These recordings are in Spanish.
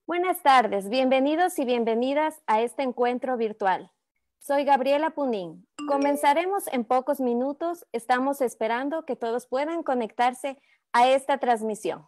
Buenas tardes, bienvenidos y bienvenidas a este encuentro virtual. Soy Gabriela Punín. Comenzaremos en pocos minutos. Estamos esperando que todos puedan conectarse a esta transmisión.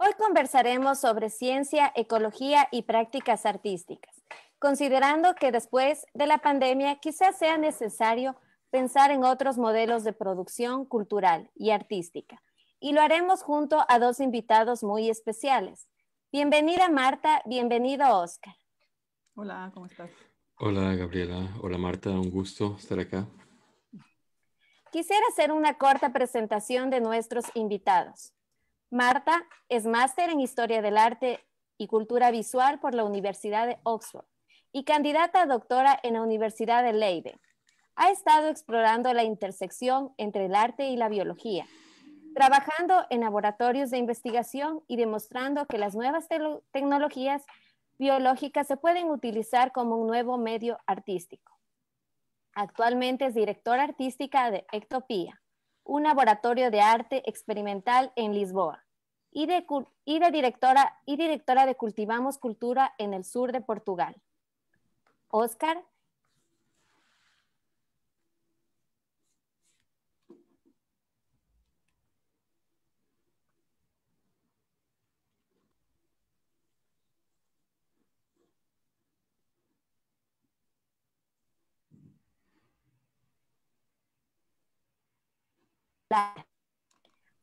Hoy conversaremos sobre ciencia, ecología y prácticas artísticas, considerando que después de la pandemia quizás sea necesario pensar en otros modelos de producción cultural y artística. Y lo haremos junto a dos invitados muy especiales. Bienvenida Marta, bienvenido Oscar. Hola, ¿cómo estás? Hola Gabriela, hola Marta, un gusto estar acá. Quisiera hacer una corta presentación de nuestros invitados. Marta es máster en Historia del Arte y Cultura Visual por la Universidad de Oxford y candidata a doctora en la Universidad de Leiden. Ha estado explorando la intersección entre el arte y la biología, trabajando en laboratorios de investigación y demostrando que las nuevas tecnologías biológicas se pueden utilizar como un nuevo medio artístico. Actualmente es directora artística de Ectopía, un laboratorio de arte experimental en Lisboa, y directora de Cultivamos Cultura en el sur de Portugal. Oscar.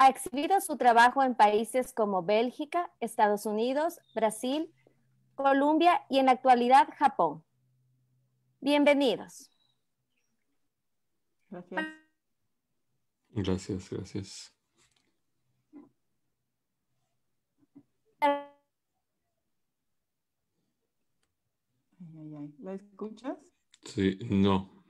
Ha exhibido su trabajo en países como Bélgica, Estados Unidos, Brasil, Colombia y en la actualidad Japón. Bienvenidos. Gracias. Gracias. ¿La escuchas? Sí, no.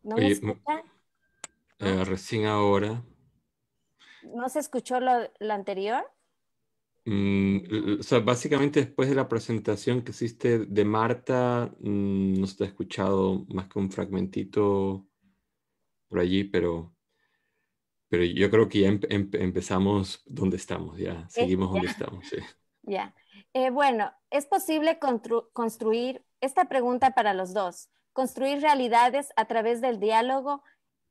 ¿No me Oye, escucha? recién ahora, ¿No se escuchó lo anterior? o sea, básicamente después de la presentación que hiciste de Marta, no se te ha escuchado más que un fragmentito por allí, pero yo creo que ya empezamos donde estamos, ya seguimos donde estamos, sí. Ya. Bueno, es posible construir, esta pregunta para los dos, construir realidades a través del diálogo,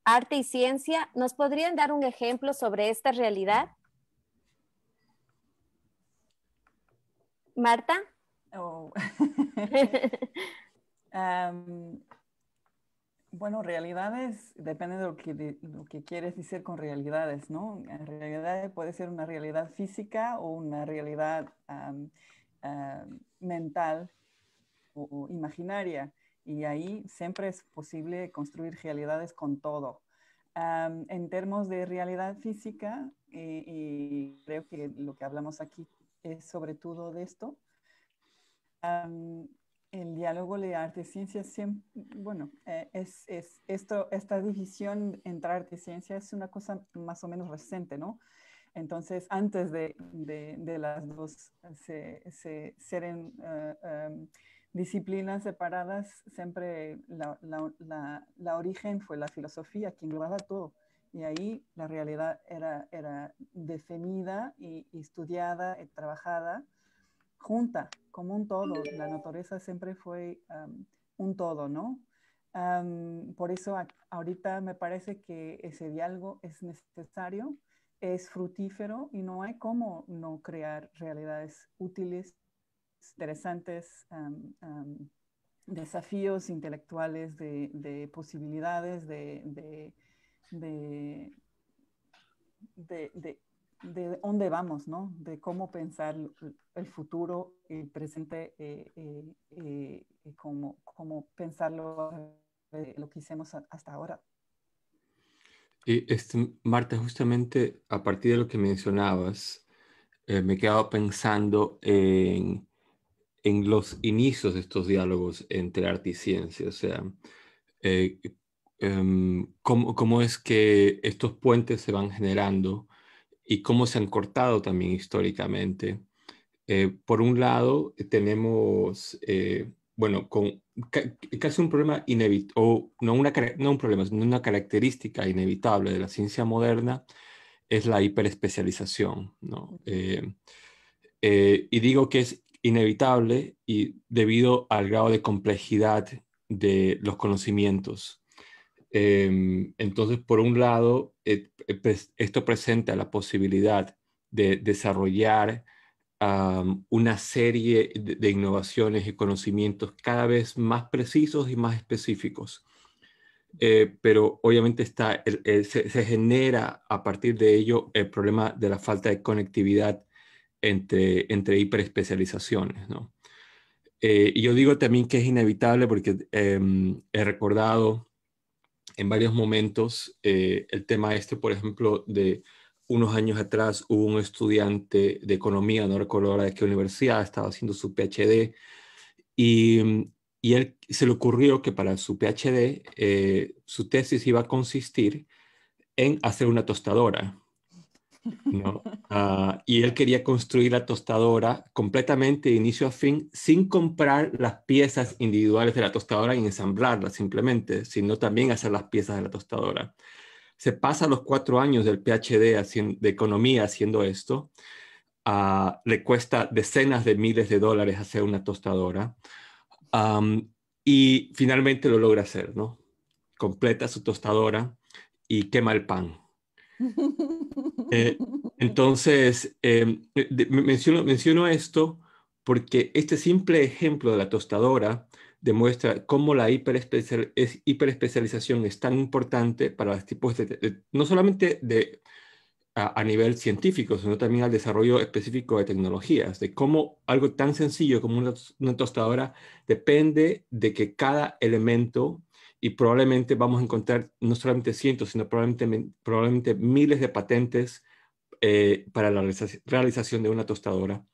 arte y ciencia. ¿Nos podrían dar un ejemplo sobre esta realidad? Marta. Oh. Bueno, realidades, depende de lo que quieres decir con realidades, ¿no? En realidad puede ser una realidad física o una realidad mental o imaginaria. Y ahí siempre es posible construir realidades con todo. En términos de realidad física, y creo que lo que hablamos aquí es sobre todo de esto, el diálogo de arte y ciencia, bueno, esta división entre arte y ciencia es una cosa más o menos reciente, ¿no? Entonces, antes de las dos disciplinas separadas, siempre la origen fue la filosofía, que englobaba todo. Y ahí la realidad era definida y estudiada y trabajada junta, como un todo. La naturaleza siempre fue un todo, ¿no? Por eso ahorita me parece que ese diálogo es necesario, es fructífero y no hay cómo no crear realidades útiles, interesantes, desafíos intelectuales, de posibilidades, de, de dónde vamos, ¿no? De cómo pensar el futuro, el presente, cómo pensarlo, lo que hicimos hasta ahora. Y Marta, justamente a partir de lo que mencionabas, me he quedado pensando en los inicios de estos diálogos entre arte y ciencia. O sea, eh, cómo es que estos puentes se van generando y cómo se han cortado también históricamente. Por un lado, tenemos, bueno, casi un problema inevitable, o no, no un problema, sino una característica inevitable de la ciencia moderna, es la hiperespecialización, ¿no? Y digo que es inevitable y debido al grado de complejidad de los conocimientos. Entonces, por un lado, esto presenta la posibilidad de desarrollar una serie de innovaciones y conocimientos cada vez más precisos y más específicos. Pero obviamente se genera a partir de ello el problema de la falta de conectividad entre hiperespecializaciones, ¿no? Y yo digo también que es inevitable porque he recordado en varios momentos el tema por ejemplo, de unos años atrás hubo un estudiante de economía, no recuerdo ahora de qué universidad, estaba haciendo su PhD y él se le ocurrió que para su PhD su tesis iba a consistir en hacer una tostadora, ¿no? Y él quería construir la tostadora completamente de inicio a fin, sin comprar las piezas individuales de la tostadora y ensamblarlas simplemente, sino también hacer las piezas de la tostadora. Se pasa los 4 años del PhD de economía haciendo esto. Le cuesta decenas de miles de dólares hacer una tostadora. Y finalmente lo logra hacer, ¿no? Completa su tostadora y quema el pan. Eh, entonces, menciono esto porque este simple ejemplo de la tostadora demuestra cómo la hiperespecialización es tan importante para los tipos no solamente a nivel científico, sino también al desarrollo específico de tecnologías, de cómo algo tan sencillo como una tostadora depende de que cada elemento, y probablemente vamos a encontrar no solamente cientos, sino probablemente miles de patentes para la realización de una tostadora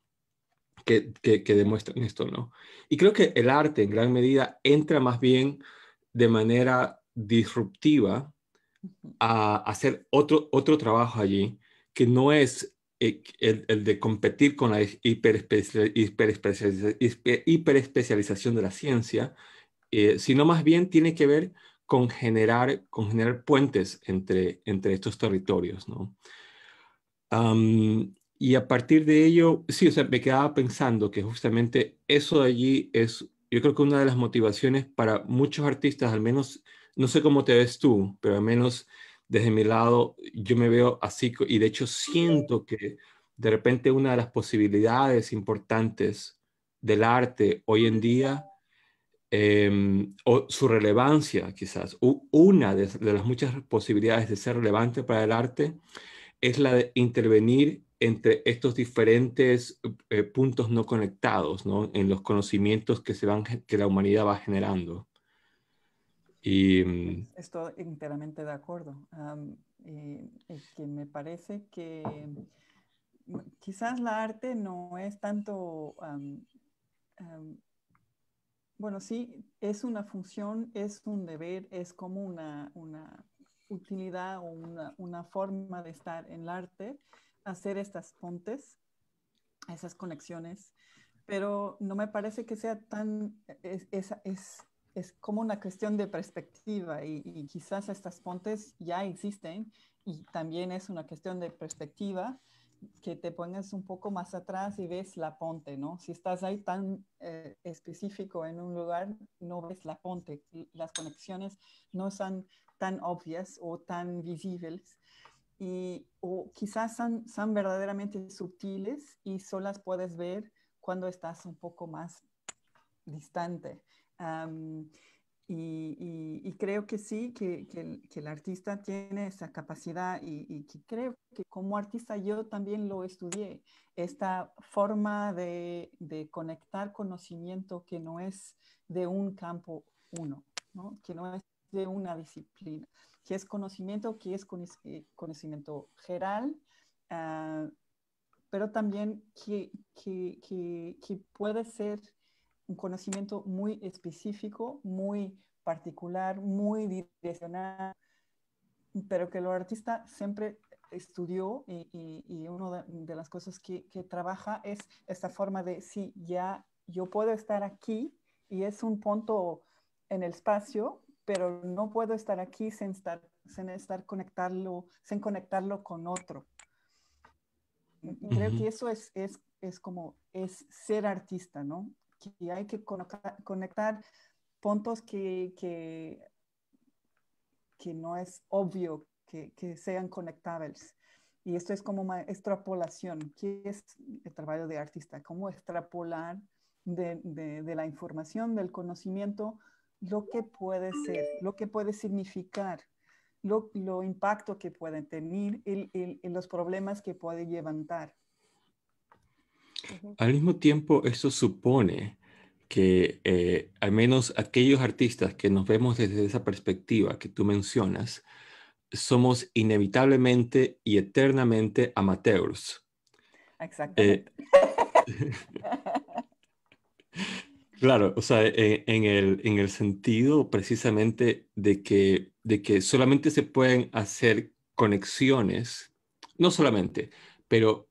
que demuestran esto, ¿no? Y creo que el arte en gran medida entra más bien de manera disruptiva a hacer otro trabajo allí, que no es el de competir con la hiperespecialización de la ciencia, sino más bien tiene que ver con generar puentes entre estos territorios, ¿no? Y a partir de ello, sí, o sea, me quedaba pensando que justamente eso de allí es, yo creo que una de las motivaciones para muchos artistas, al menos, no sé cómo te ves tú, pero al menos desde mi lado, yo me veo así y de hecho siento que de repente una de las posibilidades importantes del arte hoy en día, o su relevancia quizás, una de las muchas posibilidades de ser relevante para el arte, es la de intervenir entre estos diferentes puntos no conectados, ¿no? En los conocimientos que la humanidad va generando. Y, Estoy enteramente de acuerdo. Que me parece que quizás la arte no es tanto, bueno, sí, es una función, es un deber, es como una utilidad o una forma de estar en el arte, hacer estas pontes, esas conexiones, pero no me parece que sea tan, es como una cuestión de perspectiva y quizás estas pontes ya existen y también es una cuestión de perspectiva que te pongas un poco más atrás y ves la ponte, ¿no? Si estás ahí tan específico en un lugar, no ves la ponte, las conexiones no son tan obvias o tan visibles o quizás son verdaderamente sutiles y solo las puedes ver cuando estás un poco más distante. Um, y creo que sí, que el artista tiene esa capacidad y que creo que como artista yo también lo estudié, esta forma de conectar conocimiento que no es de un campo uno, ¿no? Que no es de una disciplina, que es conocimiento conocimiento general, uh, pero también que puede ser un conocimiento muy específico, muy particular, muy direccional, pero que el artista siempre estudió y una de las cosas que trabaja es esta forma de, sí, ya yo puedo estar aquí y es un punto en el espacio, pero no puedo estar aquí sin conectarlo con otro. Y creo que eso es como, es ser artista, ¿no? Que hay que conectar puntos que no es obvio que sean conectables. Y esto es como una extrapolación. ¿Qué es el trabajo de artista? ¿Cómo extrapolar de la información, del conocimiento, lo que puede ser, lo que puede significar, lo impacto que puede tener y los problemas que puede levantar? Al mismo tiempo, eso supone que al menos aquellos artistas que nos vemos desde esa perspectiva que tú mencionas, somos inevitablemente y eternamente amateurs. Exactamente. Claro, o sea, en el sentido precisamente de que solamente se pueden hacer conexiones, no solamente, pero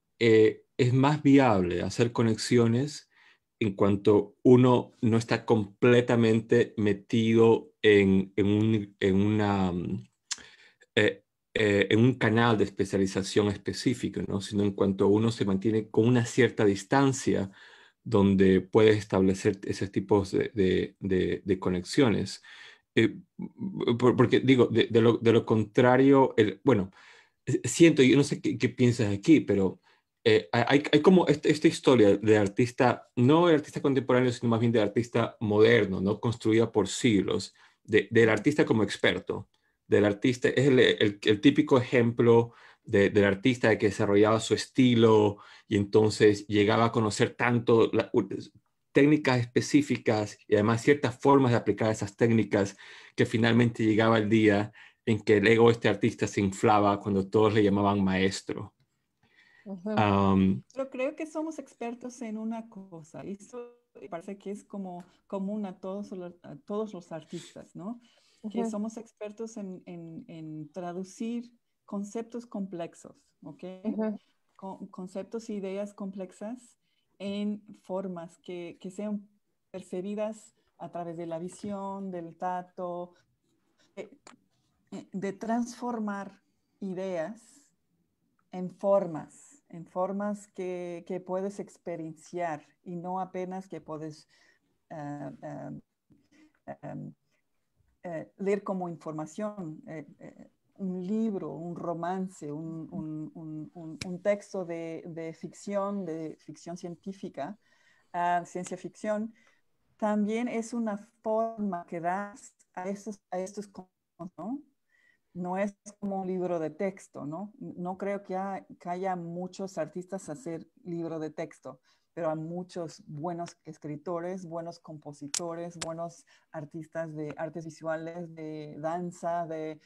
es más viable hacer conexiones en cuanto uno no está completamente metido eh, en un canal de especialización específico, ¿no? Sino en cuanto uno se mantiene con una cierta distancia donde puedes establecer esos tipos de conexiones. Porque digo, de lo contrario, bueno, siento, yo no sé qué piensas aquí, pero hay como esta historia de artista, no de artista contemporáneo, sino más bien de artista moderno, ¿no? Construida por siglos, del artista como experto, del artista, es el típico ejemplo del artista que desarrollaba su estilo y entonces llegaba a conocer tanto técnicas específicas y además ciertas formas de aplicar esas técnicas que finalmente llegaba el día en que el ego de este artista se inflaba cuando todos le llamaban maestro. Pero creo que somos expertos en una cosa. Esto parece que es como común a todos los artistas, ¿no? Que somos expertos en traducir conceptos complejos, ¿ok? Conceptos e ideas complexas en formas que sean percibidas a través de la visión, del tacto, de transformar ideas en formas que puedes experienciar y no apenas que puedes uh, um, um, leer como información. Un libro, un romance, un texto de ficción científica, ciencia ficción, también es una forma que das a estos ¿no? No es como un libro de texto, ¿no? No creo que haya muchos artistas a hacer libro de texto, pero hay muchos buenos escritores, buenos compositores, buenos artistas de artes visuales, de danza, de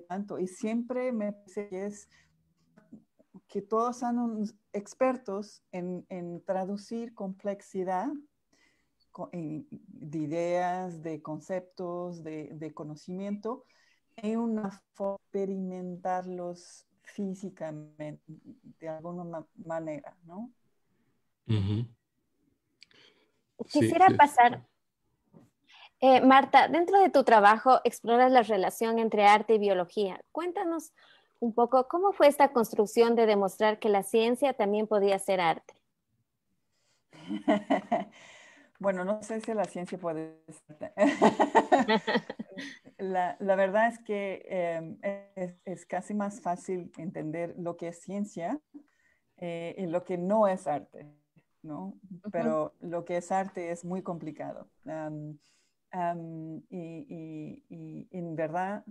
tanto. Y siempre me parece que todos son expertos en traducir complejidad de ideas, de conceptos, de conocimiento hay una forma de experimentarlos físicamente, de alguna manera, ¿no? Uh -huh. Sí, Quisiera sí. pasar, Marta, dentro de tu trabajo exploras la relación entre arte y biología. Cuéntanos un poco cómo fue esta construcción de demostrar que la ciencia también podía ser arte. Bueno, no sé si la ciencia puede ser. La verdad es que es casi más fácil entender lo que es ciencia y lo que no es arte, ¿no? Ujú, Pero lo que es arte es muy complicado. Y en verdad,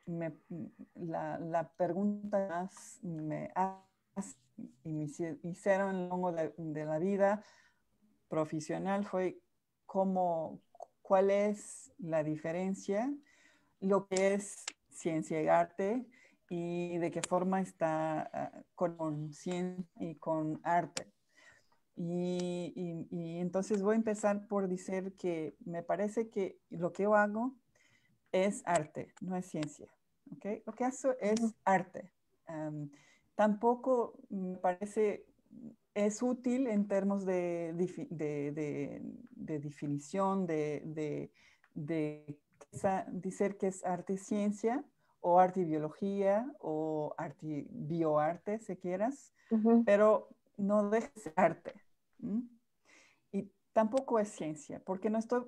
me- la pregunta más me hace y me hicieron a lo largo de la vida profesional fue cómo, cuál es la diferencia, lo que es ciencia y arte y de qué forma está con ciencia y con arte. Y entonces voy a empezar por decir que me parece que lo que yo hago es arte, no es ciencia. ¿Okay? Lo que hago ujú, es arte. Um, Tampoco me parece, es útil en términos de definición, de decir que es arte y ciencia, o arte y biología, o arte y bioarte, si quieras, ujú. pero no deja de ser arte. ¿Mm? Y tampoco es ciencia, porque no estoy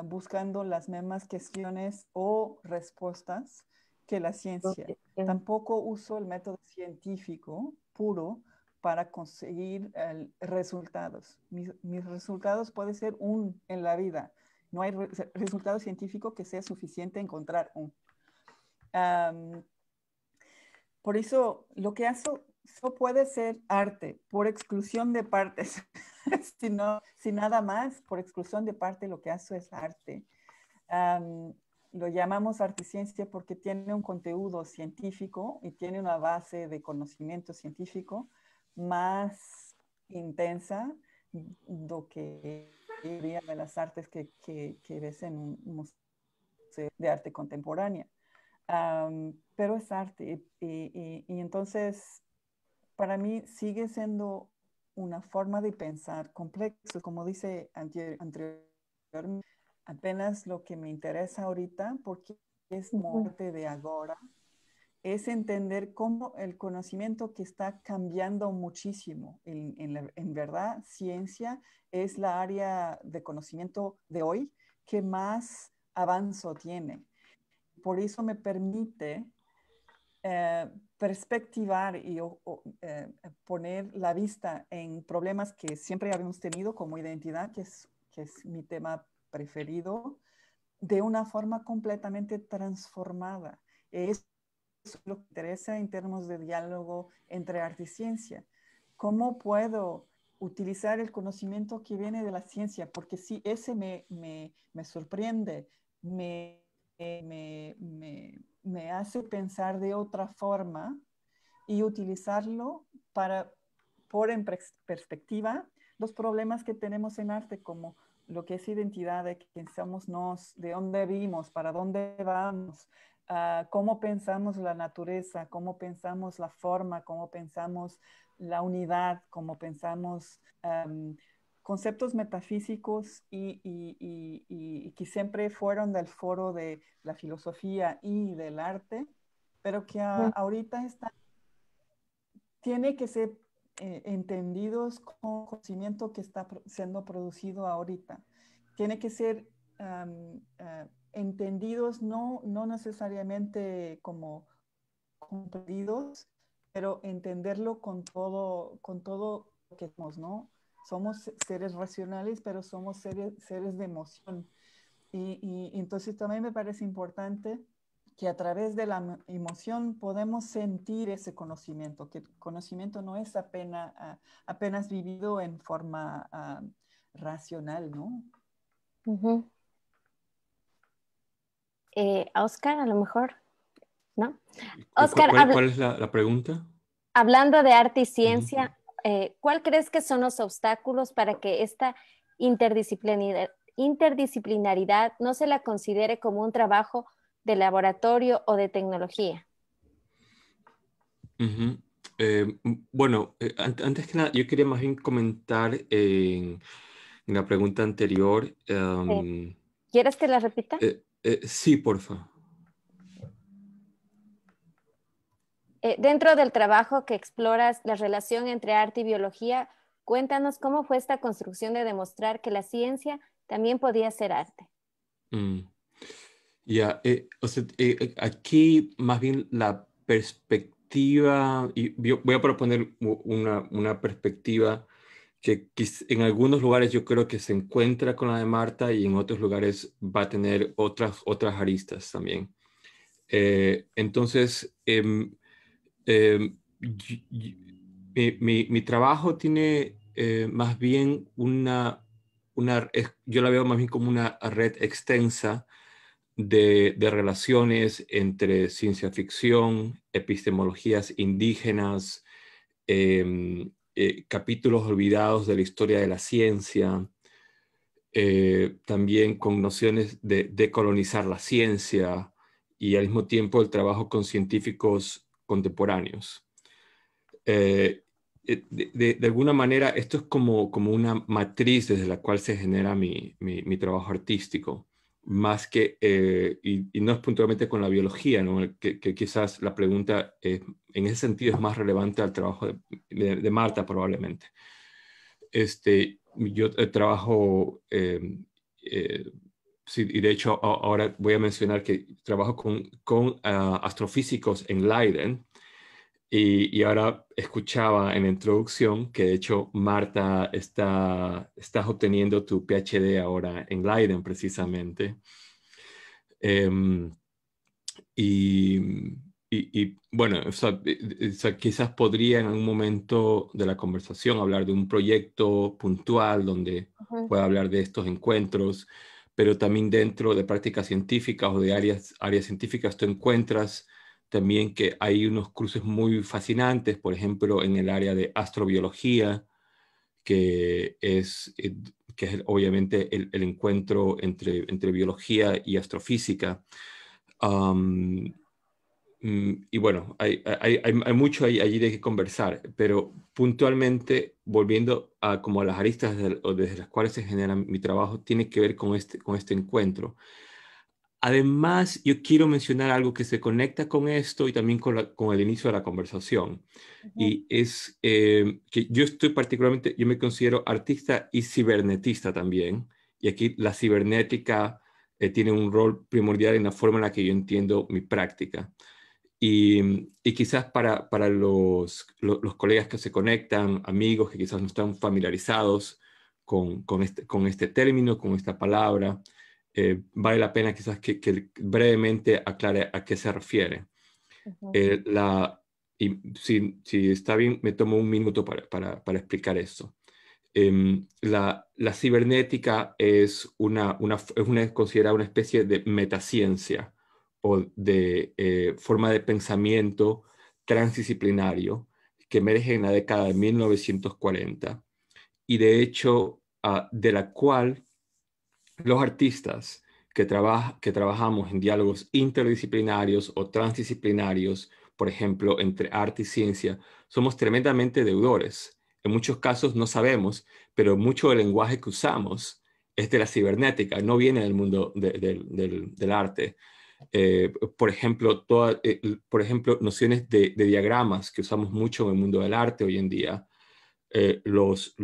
buscando las mismas cuestiones o respuestas que la ciencia. Tampoco uso el método científico puro para conseguir resultados. Mis resultados pueden ser un en la vida. No hay resultado científico que sea suficiente encontrar un. Um, por eso lo que hace no puede ser arte por exclusión de partes, sino, sin nada más, por exclusión de parte lo que hace es arte. Um, lo llamamos articiencia porque tiene un contenido científico y tiene una base de conocimiento científico más intensa do que de las artes que ves en un museo de arte contemporánea. Pero es arte y entonces para mí sigue siendo una forma de pensar complejo, como dice anteriormente, apenas lo que me interesa ahorita, porque es Ujú, parte de ahora, es entender cómo el conocimiento que está cambiando muchísimo. En verdad, ciencia es la área de conocimiento de hoy que más avanzo tiene. Por eso me permite perspectivar y poner la vista en problemas que siempre habíamos tenido como identidad, que es mi tema preferido, de una forma completamente transformada. Es lo que interesa en términos de diálogo entre arte y ciencia. ¿Cómo puedo utilizar el conocimiento que viene de la ciencia? Porque si ese me sorprende, me hace pensar de otra forma y utilizarlo para por en perspectiva los problemas que tenemos en arte, como lo que es identidad, de quién somos nos, de dónde vivimos, para dónde vamos, cómo pensamos la naturaleza, cómo pensamos la forma, cómo pensamos la unidad, cómo pensamos conceptos metafísicos y que siempre fueron del foro de la filosofía y del arte, pero que ujú. ahorita están tiene que ser entendidos con conocimiento que está siendo producido ahorita. Tiene que ser entendidos no necesariamente como comprendidos, pero entenderlo con todo lo que somos, ¿no? Somos seres racionales, pero somos seres de emoción. Y entonces también me parece importante que a través de la emoción podemos sentir ese conocimiento, que el conocimiento no es apenas vivido en forma racional, ¿no? Ujú. Oscar, a lo mejor, ¿no? Oscar, ¿Cuál es la pregunta? hablando de arte y Ujú. ciencia, ¿cuál crees que son los obstáculos para que esta interdisciplinaridad no se la considere como un trabajo de laboratorio o de tecnología? Ujú. Bueno, antes que nada, yo quería más bien comentar la pregunta anterior. ¿Quieres que la repita? Sí, porfa. Dentro del trabajo que exploras la relación entre arte y biología, cuéntanos cómo fue esta construcción de demostrar que la ciencia también podía ser arte. Ya, o sea, aquí más bien la perspectiva, y yo voy a proponer una perspectiva que en algunos lugares yo creo que se encuentra con la de Marta y en otros lugares va a tener otras aristas también. Entonces, mi trabajo tiene más bien yo la veo más bien como una red extensa de relaciones entre ciencia ficción, epistemologías indígenas, capítulos olvidados de la historia de la ciencia, también con nociones de decolonizar la ciencia y al mismo tiempo el trabajo con científicos contemporáneos. De alguna manera, esto es como una matriz desde la cual se genera mi trabajo artístico, más que, y no es puntualmente con la biología, ¿no? Que quizás la pregunta en ese sentido es más relevante al trabajo de Marta probablemente. Yo trabajo, sí, y de hecho ahora voy a mencionar que trabajo con astrofísicos en Leiden. Y ahora escuchaba en la introducción que de hecho Marta estás obteniendo tu PhD ahora en Leiden precisamente. Y, bueno, o sea, quizás podría en algún momento de la conversación hablar de un proyecto puntual donde pueda hablar de estos encuentros, pero también dentro de prácticas científicas o de áreas científicas tú encuentras también que hay unos cruces muy fascinantes, por ejemplo, en el área de astrobiología, que es obviamente el encuentro entre biología y astrofísica. Y bueno, hay mucho allí de que conversar, pero puntualmente, volviendo a como a las aristas desde las cuales se genera mi trabajo, tiene que ver con este encuentro. Además, yo quiero mencionar algo que se conecta con esto y también con el inicio de la conversación. Y es que yo me considero artista y cibernetista también. Y aquí la cibernética tiene un rol primordial en la forma en la que yo entiendo mi práctica. Y quizás para los colegas que se conectan, amigos que quizás no están familiarizados con este término, con esta palabra, vale la pena quizás que brevemente aclare a qué se refiere. Y si está bien, me tomo un minuto para explicar esto. La cibernética es considerada una especie de metaciencia o de forma de pensamiento transdisciplinario que emerge en la década de 1940 y de hecho de la cual los artistas que trabajamos en diálogos interdisciplinarios o transdisciplinarios, por ejemplo, entre arte y ciencia, somos tremendamente deudores. En muchos casos no sabemos, pero mucho del lenguaje que usamos es de la cibernética, no viene del mundo del arte. Por ejemplo, nociones de diagramas que usamos mucho en el mundo del arte hoy en día, los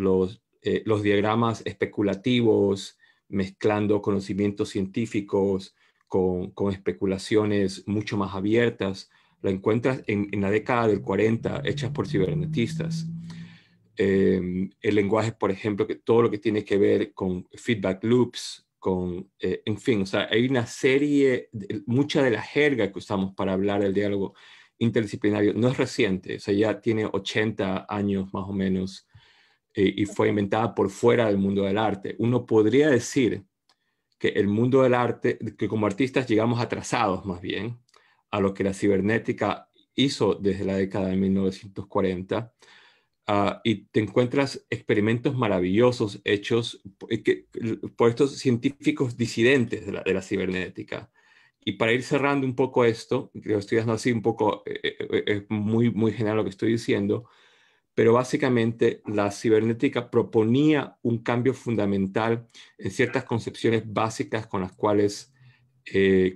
diagramas especulativos, mezclando conocimientos científicos con especulaciones mucho más abiertas, la encuentras en la década del 40, hechas por cibernetistas. El lenguaje, por ejemplo, que todo lo que tiene que ver con feedback loops, en fin, o sea, hay una serie, mucha de la jerga que usamos para hablar del diálogo interdisciplinario no es reciente, o sea, ya tiene 80 años más o menos y fue inventada por fuera del mundo del arte. Uno podría decir que el mundo del arte, que como artistas llegamos atrasados más bien a lo que la cibernética hizo desde la década de 1940. Y te encuentras experimentos maravillosos hechos por estos científicos disidentes de la cibernética. Y para ir cerrando un poco esto, que lo estoy dando así un poco, es muy, muy general lo que estoy diciendo, pero básicamente la cibernética proponía un cambio fundamental en ciertas concepciones básicas con las cuales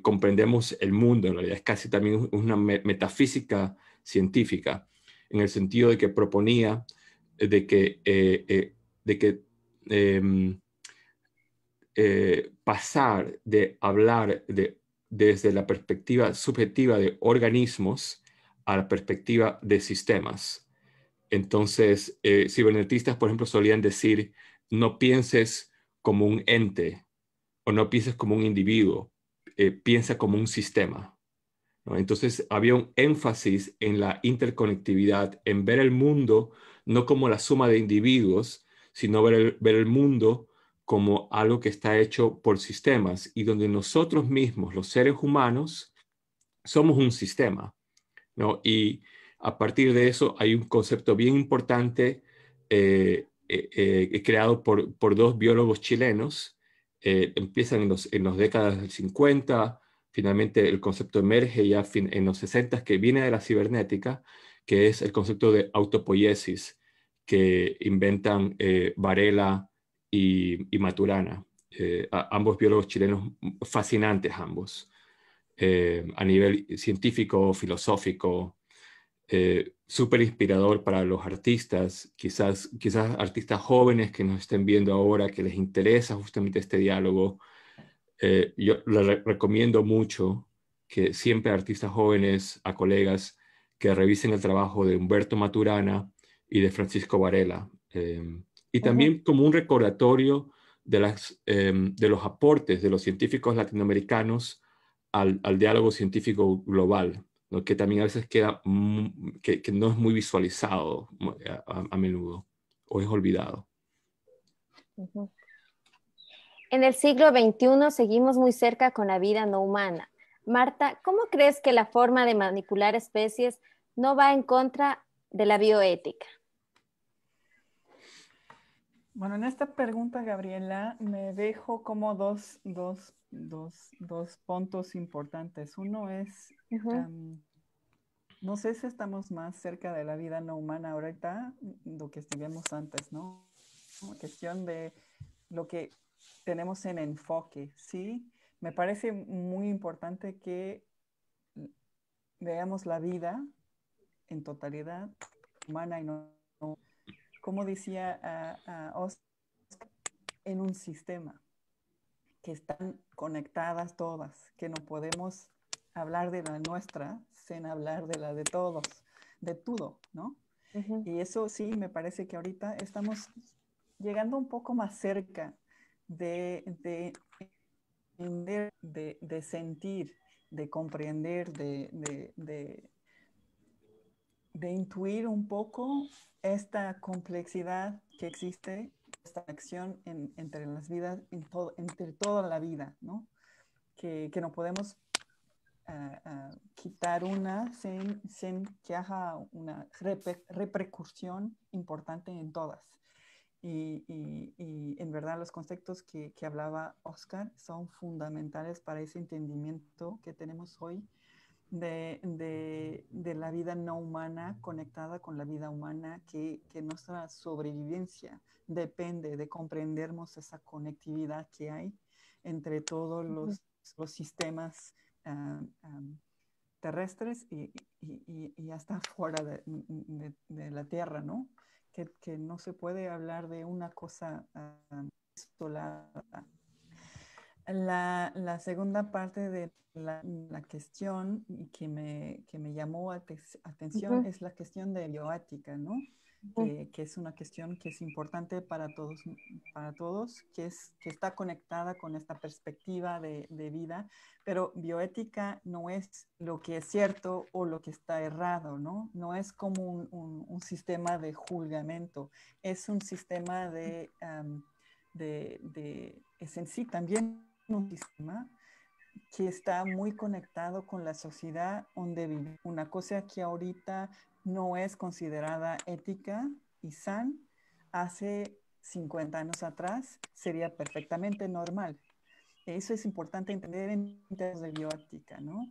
comprendemos el mundo. En realidad es casi también una metafísica científica, en el sentido de que proponía de que em, pasar de hablar desde la perspectiva subjetiva de organismos a la perspectiva de sistemas. Entonces, cibernetistas, por ejemplo, solían decir, no pienses como un ente o no pienses como un individuo, piensa como un sistema, ¿no? Entonces, había un énfasis en la interconectividad, en ver el mundo no como la suma de individuos, sino ver el mundo como algo que está hecho por sistemas y donde nosotros mismos, los seres humanos, somos un sistema, ¿no? Y a partir de eso hay un concepto bien importante creado por dos biólogos chilenos. Empiezan en los décadas del 50, finalmente el concepto emerge ya en los 60, que viene de la cibernética, que es el concepto de autopoiesis, que inventan Varela y Maturana, ambos biólogos chilenos fascinantes ambos a nivel científico, filosófico, súper inspirador para los artistas, quizás artistas jóvenes que nos estén viendo ahora, que les interesa justamente este diálogo. Yo le recomiendo mucho que siempre a artistas jóvenes, a colegas, que revisen el trabajo de Humberto Maturana y de Francisco Varela. Y Ujú, también como un recordatorio de los aportes de los científicos latinoamericanos al diálogo científico global, ¿no? Que también a veces queda, que no es muy visualizado a menudo o es olvidado. ujú. En el siglo XXI seguimos muy cerca con la vida no humana. Marta, ¿cómo crees que la forma de manipular especies no va en contra de la bioética? Bueno, en esta pregunta, Gabriela, me dejo como dos puntos importantes. Uno es, Ujú, no sé si estamos más cerca de la vida no humana ahorita, lo que estuvimos antes, ¿no? Cuestión de lo que tenemos en enfoque, ¿sí? Me parece muy importante que veamos la vida en totalidad, humana y no, como decía Oscar, en un sistema, que están conectadas todas, que no podemos hablar de la nuestra sin hablar de la de todos, de todo, ¿no? ujú, Y eso sí, me parece que ahorita estamos llegando un poco más cerca de entender, de sentir, de comprender, de intuir un poco esta complejidad que existe, esta conexión entre las vidas, entre toda la vida, ¿no? Que no podemos quitar una sin que haga una repercusión importante en todas. Y en verdad los conceptos que hablaba Oscar son fundamentales para ese entendimiento que tenemos hoy de la vida no humana conectada con la vida humana, que nuestra sobrevivencia depende de comprendernos esa conectividad que hay entre todos ujú, los sistemas terrestres y hasta fuera de la Tierra, ¿no? Que no se puede hablar de una cosa isolada. La segunda parte de la cuestión que me llamó atención ujú, es la cuestión de bioética, ¿no? ujú, Que es una cuestión que es importante para todos, que está conectada con esta perspectiva de vida, pero bioética no es lo que es cierto o lo que está errado, ¿no? No es como un sistema de juzgamiento, es un sistema es en sí también un sistema que está muy conectado con la sociedad donde vive. Una cosa que ahorita no es considerada ética y sana, hace 50 años atrás sería perfectamente normal. Eso es importante entender en términos de bioética, ¿no?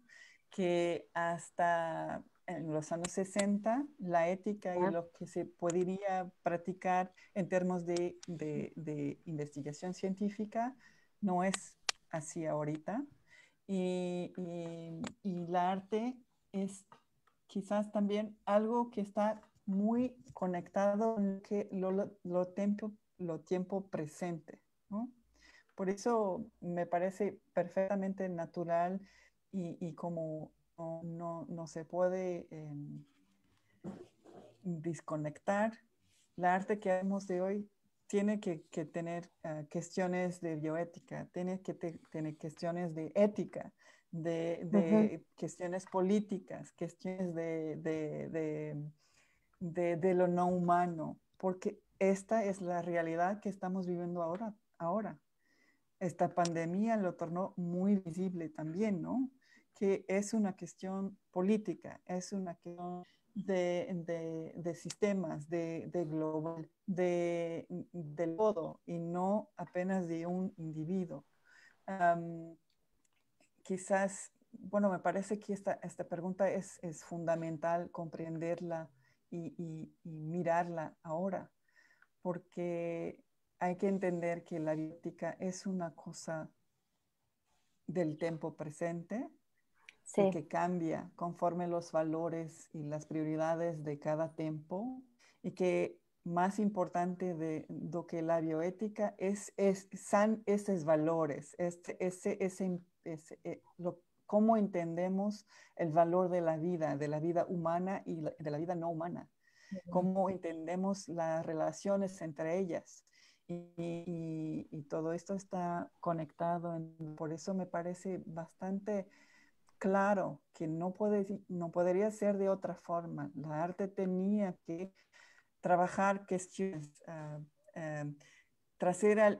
que hasta en los años 60 la ética y lo que se podría practicar en términos de investigación científica no es así ahorita. Y la arte es quizás también algo que está muy conectado con lo tiempo presente, ¿no? Por eso me parece perfectamente natural y como no se puede desconectar, la arte que vemos de hoy tiene que tener cuestiones de bioética, tiene que tener cuestiones de ética, de cuestiones políticas, cuestiones de lo no humano, porque esta es la realidad que estamos viviendo ahora. Esta pandemia lo tornó muy visible también, ¿no? Que es una cuestión política, es una cuestión de sistemas, de global, del todo, y no apenas de un individuo. Quizás, bueno, me parece que esta pregunta es fundamental comprenderla y mirarla ahora, porque hay que entender que la bioética es una cosa del tiempo presente y que cambia conforme los valores y las prioridades de cada tiempo, y que más importante de lo que la bioética son esos valores, cómo entendemos el valor de la vida humana y de la vida no humana, cómo entendemos las relaciones entre ellas. Y todo esto está conectado. Por eso me parece bastante claro que no podría ser de otra forma. La arte tenía que trabajar cuestiones, traer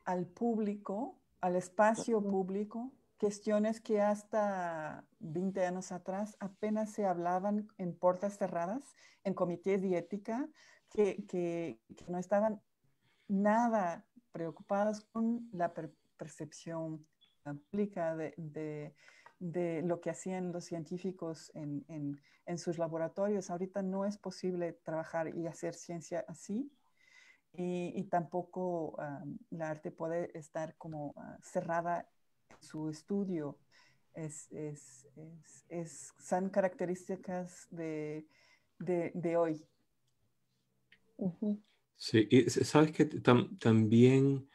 al público, al espacio público, cuestiones que hasta 20 años atrás apenas se hablaban en puertas cerradas, en comités de ética, que no estaban nada preocupados con la percepción pública de lo que hacían los científicos en sus laboratorios. Ahorita no es posible trabajar y hacer ciencia así. Y tampoco la arte puede estar como cerrada en su estudio. Son características de hoy. Sí, y sabes que también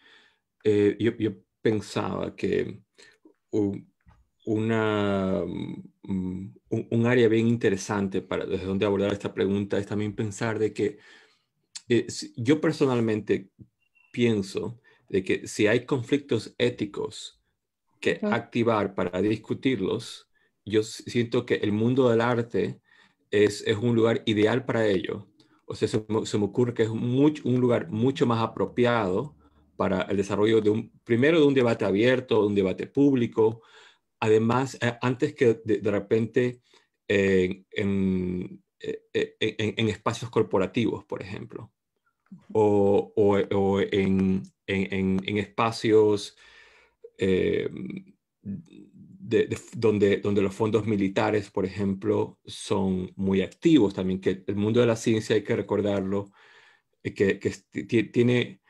yo pensaba que un área bien interesante desde donde abordar esta pregunta es también pensar de que yo personalmente pienso de que si hay conflictos éticos que activar para discutirlos, yo siento que el mundo del arte es un lugar ideal para ello. O sea, se me ocurre que es un lugar mucho más apropiado para el desarrollo primero de un debate abierto, de un debate público. Además, antes que de repente en espacios corporativos, por ejemplo, o en espacios donde los fondos militares, por ejemplo, son muy activos también, que el mundo de la ciencia, hay que recordarlo, tiene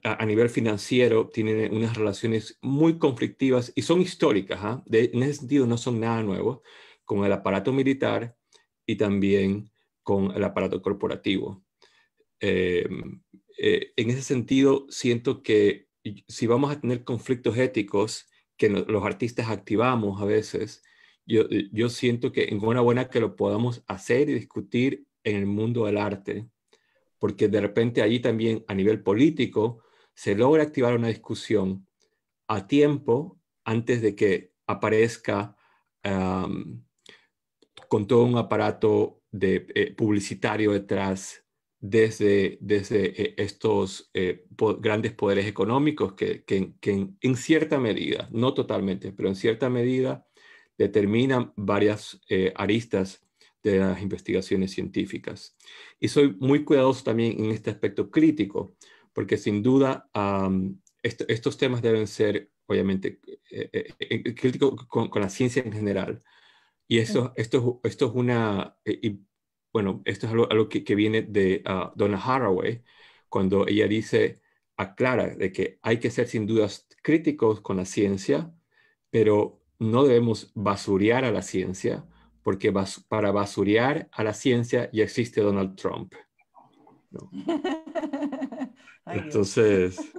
a nivel financiero, tiene unas relaciones muy conflictivas y son históricas, en ese sentido no son nada nuevos, con el aparato militar y también con el aparato corporativo. En ese sentido, siento que si vamos a tener conflictos éticos que los artistas activamos a veces, yo siento que enhorabuena que lo podamos hacer y discutir en el mundo del arte, porque de repente allí también a nivel político se logra activar una discusión a tiempo antes de que aparezca con todo un aparato publicitario detrás desde estos grandes poderes económicos que en cierta medida, no totalmente, pero en cierta medida determinan varias aristas de las investigaciones científicas. Y soy muy cuidadoso también en este aspecto crítico, porque sin duda estos temas deben ser obviamente, crítico con la ciencia en general. Y esto es una, bueno, esto es algo que viene de Donna Haraway, cuando ella dice, aclara de que hay que ser sin dudas críticos con la ciencia, pero no debemos basurear a la ciencia, porque para basurear a la ciencia ya existe Donald Trump, ¿no? Ay, Dios. Entonces,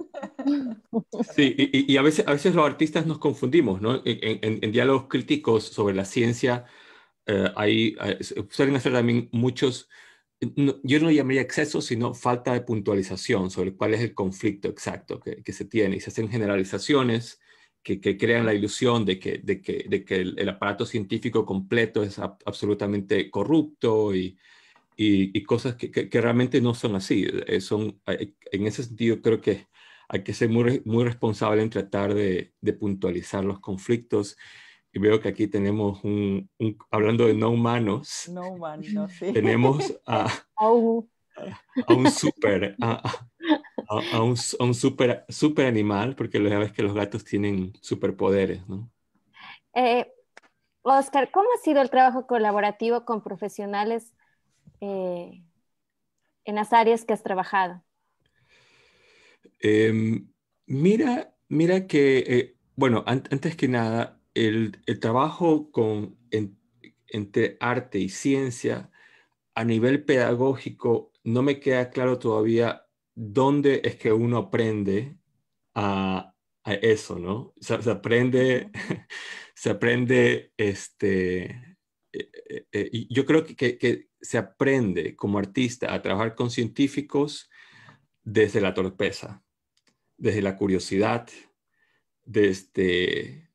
sí, y a veces los artistas nos confundimos, ¿no? En diálogos críticos sobre la ciencia, suelen hacer también muchos, yo no llamaría excesos, sino falta de puntualización sobre cuál es el conflicto exacto que se tiene. Y se hacen generalizaciones que crean la ilusión de que el aparato científico completo es absolutamente corrupto y cosas que realmente no son así. En ese sentido, creo que hay que ser muy responsable en tratar de puntualizar los conflictos. Y veo que aquí tenemos hablando de no humanos, No, man, no sé. tenemos Oh. a un super animal, porque ya ves que los gatos tienen superpoderes, ¿no? Oscar, ¿cómo ha sido el trabajo colaborativo con profesionales eh, en las áreas que has trabajado? Mira que, bueno, antes que nada, el trabajo entre arte y ciencia a nivel pedagógico no me queda claro todavía dónde es que uno aprende a eso, ¿no? Se aprende, se aprende, y yo creo que se aprende como artista a trabajar con científicos desde la torpeza, desde la curiosidad, desde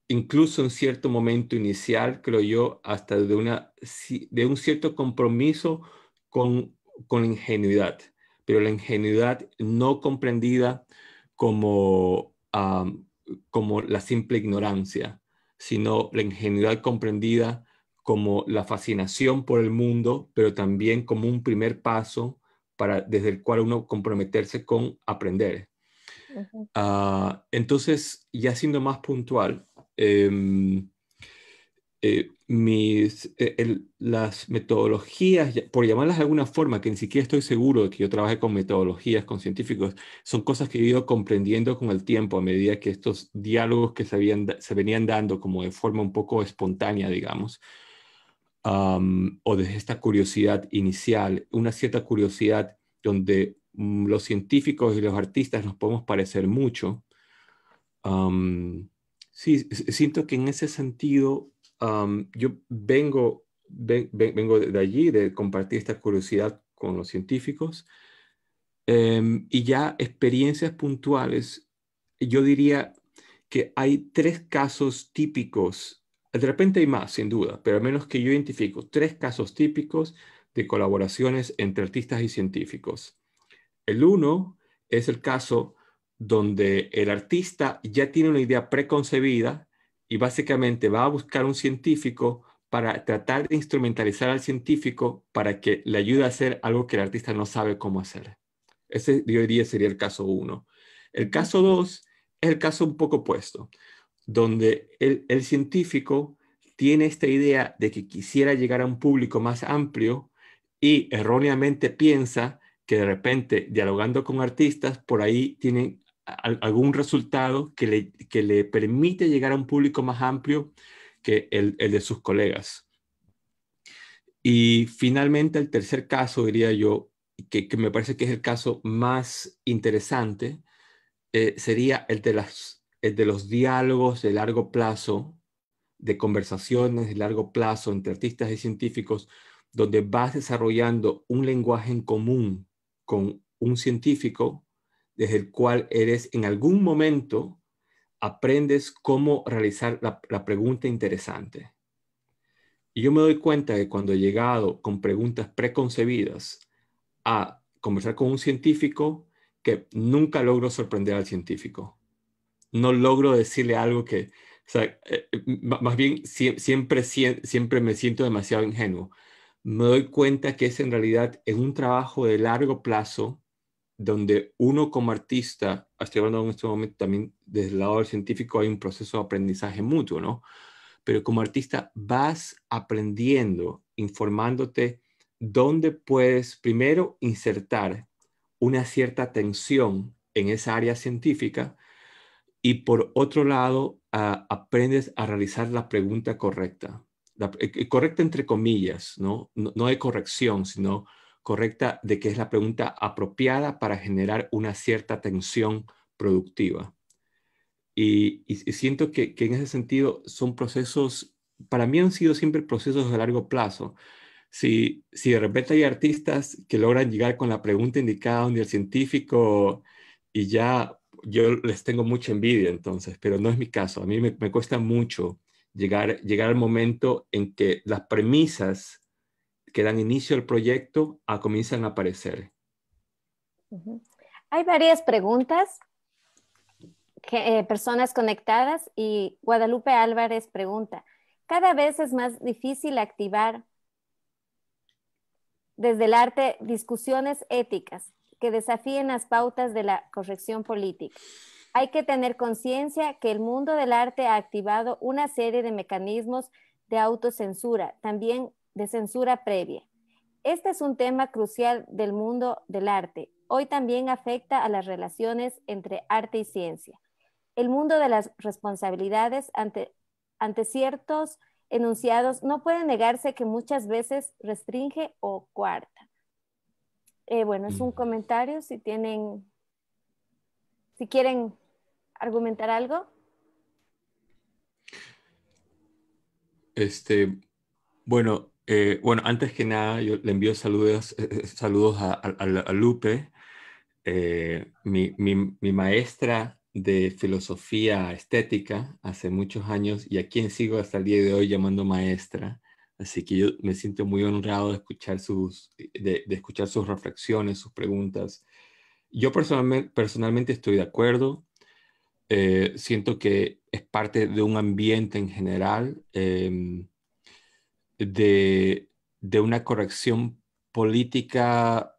incluso en cierto momento inicial, creo yo, hasta de un cierto compromiso con la ingenuidad, pero la ingenuidad no comprendida como, como la simple ignorancia, sino la ingenuidad comprendida como la fascinación por el mundo, pero también como un primer paso desde el cual uno comprometerse con aprender. Ujú. Entonces, ya siendo más puntual, las metodologías, por llamarlas de alguna forma, que ni siquiera estoy seguro de que yo trabaje con metodologías, con científicos, son cosas que he ido comprendiendo con el tiempo a medida que estos diálogos que se venían dando como de forma un poco espontánea, digamos, o desde esta curiosidad inicial, una cierta curiosidad donde los científicos y los artistas nos podemos parecer mucho. Sí, siento que en ese sentido yo vengo de allí, de compartir esta curiosidad con los científicos, y ya experiencias puntuales. Yo diría que hay tres casos típicos, de repente hay más, sin duda, pero al menos que yo identifico, tres casos típicos de colaboraciones entre artistas y científicos. El uno es el caso donde el artista ya tiene una idea preconcebida y básicamente va a buscar un científico para tratar de instrumentalizar al científico para que le ayude a hacer algo que el artista no sabe cómo hacer. Ese, yo diría, sería el caso uno. El Ujú. caso dos es el caso un poco opuesto, donde el científico tiene esta idea de que quisiera llegar a un público más amplio y erróneamente piensa que de repente, dialogando con artistas, por ahí tienen algún resultado que le permite llegar a un público más amplio que el de sus colegas. Y finalmente, el tercer caso, diría yo, que me parece que es el caso más interesante, sería el de los diálogos de largo plazo, de conversaciones de largo plazo entre artistas y científicos, donde vas desarrollando un lenguaje en común con un científico, desde el cual eres en algún momento aprendes cómo realizar la pregunta interesante. Y yo me doy cuenta que cuando he llegado con preguntas preconcebidas a conversar con un científico, que nunca logro sorprender al científico. No logro decirle algo que, o sea, más bien siempre me siento demasiado ingenuo. Me doy cuenta que es en realidad en un trabajo de largo plazo donde uno como artista, estoy hablando en este momento también desde el lado del científico, hay un proceso de aprendizaje mutuo, ¿no? Pero como artista vas aprendiendo, informándote dónde puedes primero insertar una cierta tensión en esa área científica y por otro lado aprendes a realizar la pregunta correcta. Correcta entre comillas, ¿no? No de corrección, sino correcta de que es la pregunta apropiada para generar una cierta tensión productiva. Y siento que en ese sentido son procesos, para mí han sido siempre procesos de largo plazo. Si de repente hay artistas que logran llegar con la pregunta indicada donde el científico y ya yo les tengo mucha envidia entonces, pero no es mi caso. A mí me cuesta mucho llegar al momento en que las premisas que dan inicio al proyecto comienzan a aparecer. Hay varias preguntas, personas conectadas, y Guadalupe Álvarez pregunta, ¿cada vez es más difícil activar desde el arte discusiones éticas que desafíen las pautas de la corrección política? Hay que tener conciencia que el mundo del arte ha activado una serie de mecanismos de autocensura, también de censura previa. Este es un tema crucial del mundo del arte. Hoy también afecta a las relaciones entre arte y ciencia. El mundo de las responsabilidades ante ciertos enunciados no puede negarse que muchas veces restringe o coarta. Bueno, es un comentario. Si quieren argumentar algo. Bueno, antes que nada, yo le envío saludos a Lupe, mi maestra de filosofía estética hace muchos años y a quien sigo hasta el día de hoy llamando maestra. Así que yo me siento muy honrado de escuchar de escuchar sus reflexiones, sus preguntas. Yo personalmente estoy de acuerdo. Siento que es parte de un ambiente en general. De una corrección política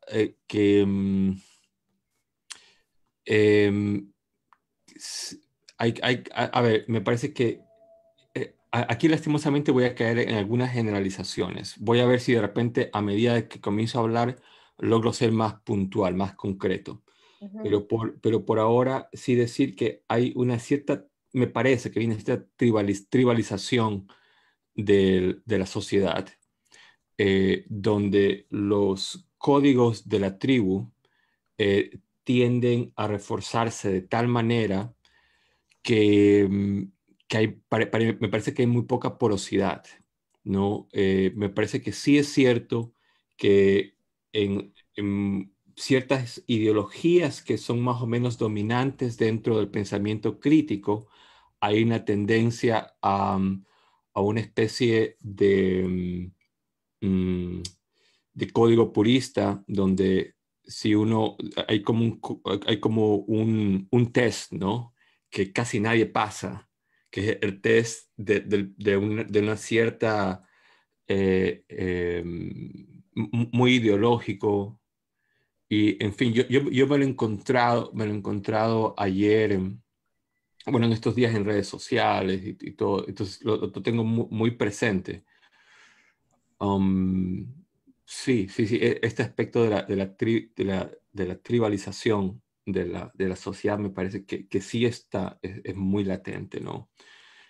a ver, me parece que aquí lastimosamente voy a caer en algunas generalizaciones. Voy a ver si de repente a medida que comienzo a hablar logro ser más puntual, más concreto. Pero por ahora sí decir que hay una cierta, me parece que hay una cierta tribalización de la sociedad, donde los códigos de la tribu tienden a reforzarse de tal manera que me parece que hay muy poca porosidad, ¿no? Me parece que sí es cierto que en ciertas ideologías que son más o menos dominantes dentro del pensamiento crítico, hay una tendencia a una especie de código purista donde si uno, hay como un test, ¿no? Que casi nadie pasa, que es el test de una cierta, muy ideológico. Y en fin, yo me lo he encontrado ayer, en estos días en redes sociales y todo, entonces lo tengo muy presente. Um, sí, este aspecto de la tribalización de la sociedad me parece que sí es muy latente, ¿no?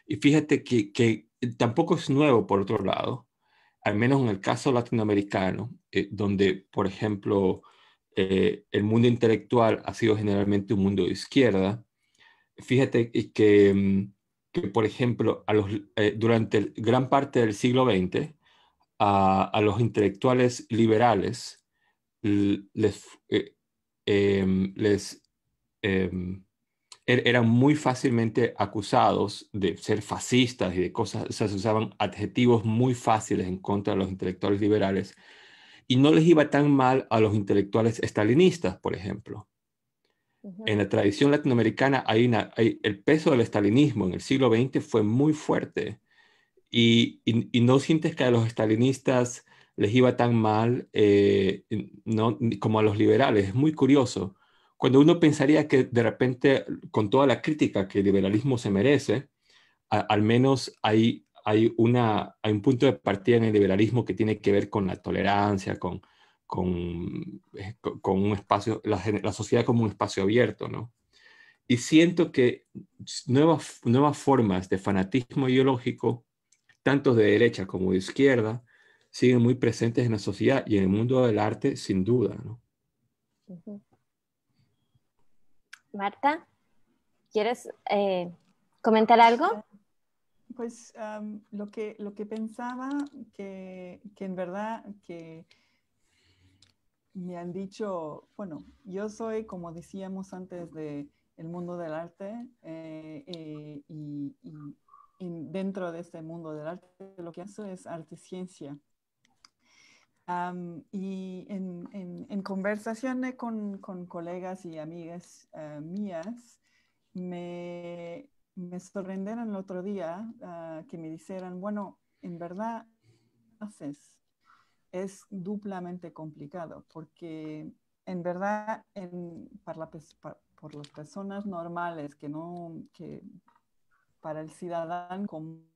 Y fíjate que tampoco es nuevo por otro lado, al menos en el caso latinoamericano, donde, por ejemplo, el mundo intelectual ha sido generalmente un mundo de izquierda. Fíjate que por ejemplo, durante gran parte del siglo XX, a los intelectuales liberales les, em, eran muy fácilmente acusados de ser fascistas y de cosas, o sea, se usaban adjetivos muy fáciles en contra de los intelectuales liberales y no les iba tan mal a los intelectuales estalinistas, por ejemplo. En la tradición latinoamericana el peso del estalinismo en el siglo XX fue muy fuerte. Y no sientes que a los estalinistas les iba tan mal, no, como a los liberales. Es muy curioso, cuando uno pensaría que de repente, con toda la crítica que el liberalismo se merece, al menos hay un punto de partida en el liberalismo que tiene que ver con la tolerancia, con un espacio, la sociedad como un espacio abierto, ¿no? Y siento que nuevas formas de fanatismo ideológico, tanto de derecha como de izquierda, siguen muy presentes en la sociedad y en el mundo del arte, sin duda, ¿no? Ujú. Marta, ¿quieres comentar algo? Pues lo que pensaba que en verdad que me han dicho, bueno, yo soy, como decíamos antes, de el mundo del arte y dentro de este mundo del arte lo que hago es arte-ciencia. Y en conversaciones con colegas y amigas mías, me sorprendieron el otro día que me dijeran, bueno, en verdad haces es duplamente complicado porque en verdad por las personas normales que no, que para el ciudadano común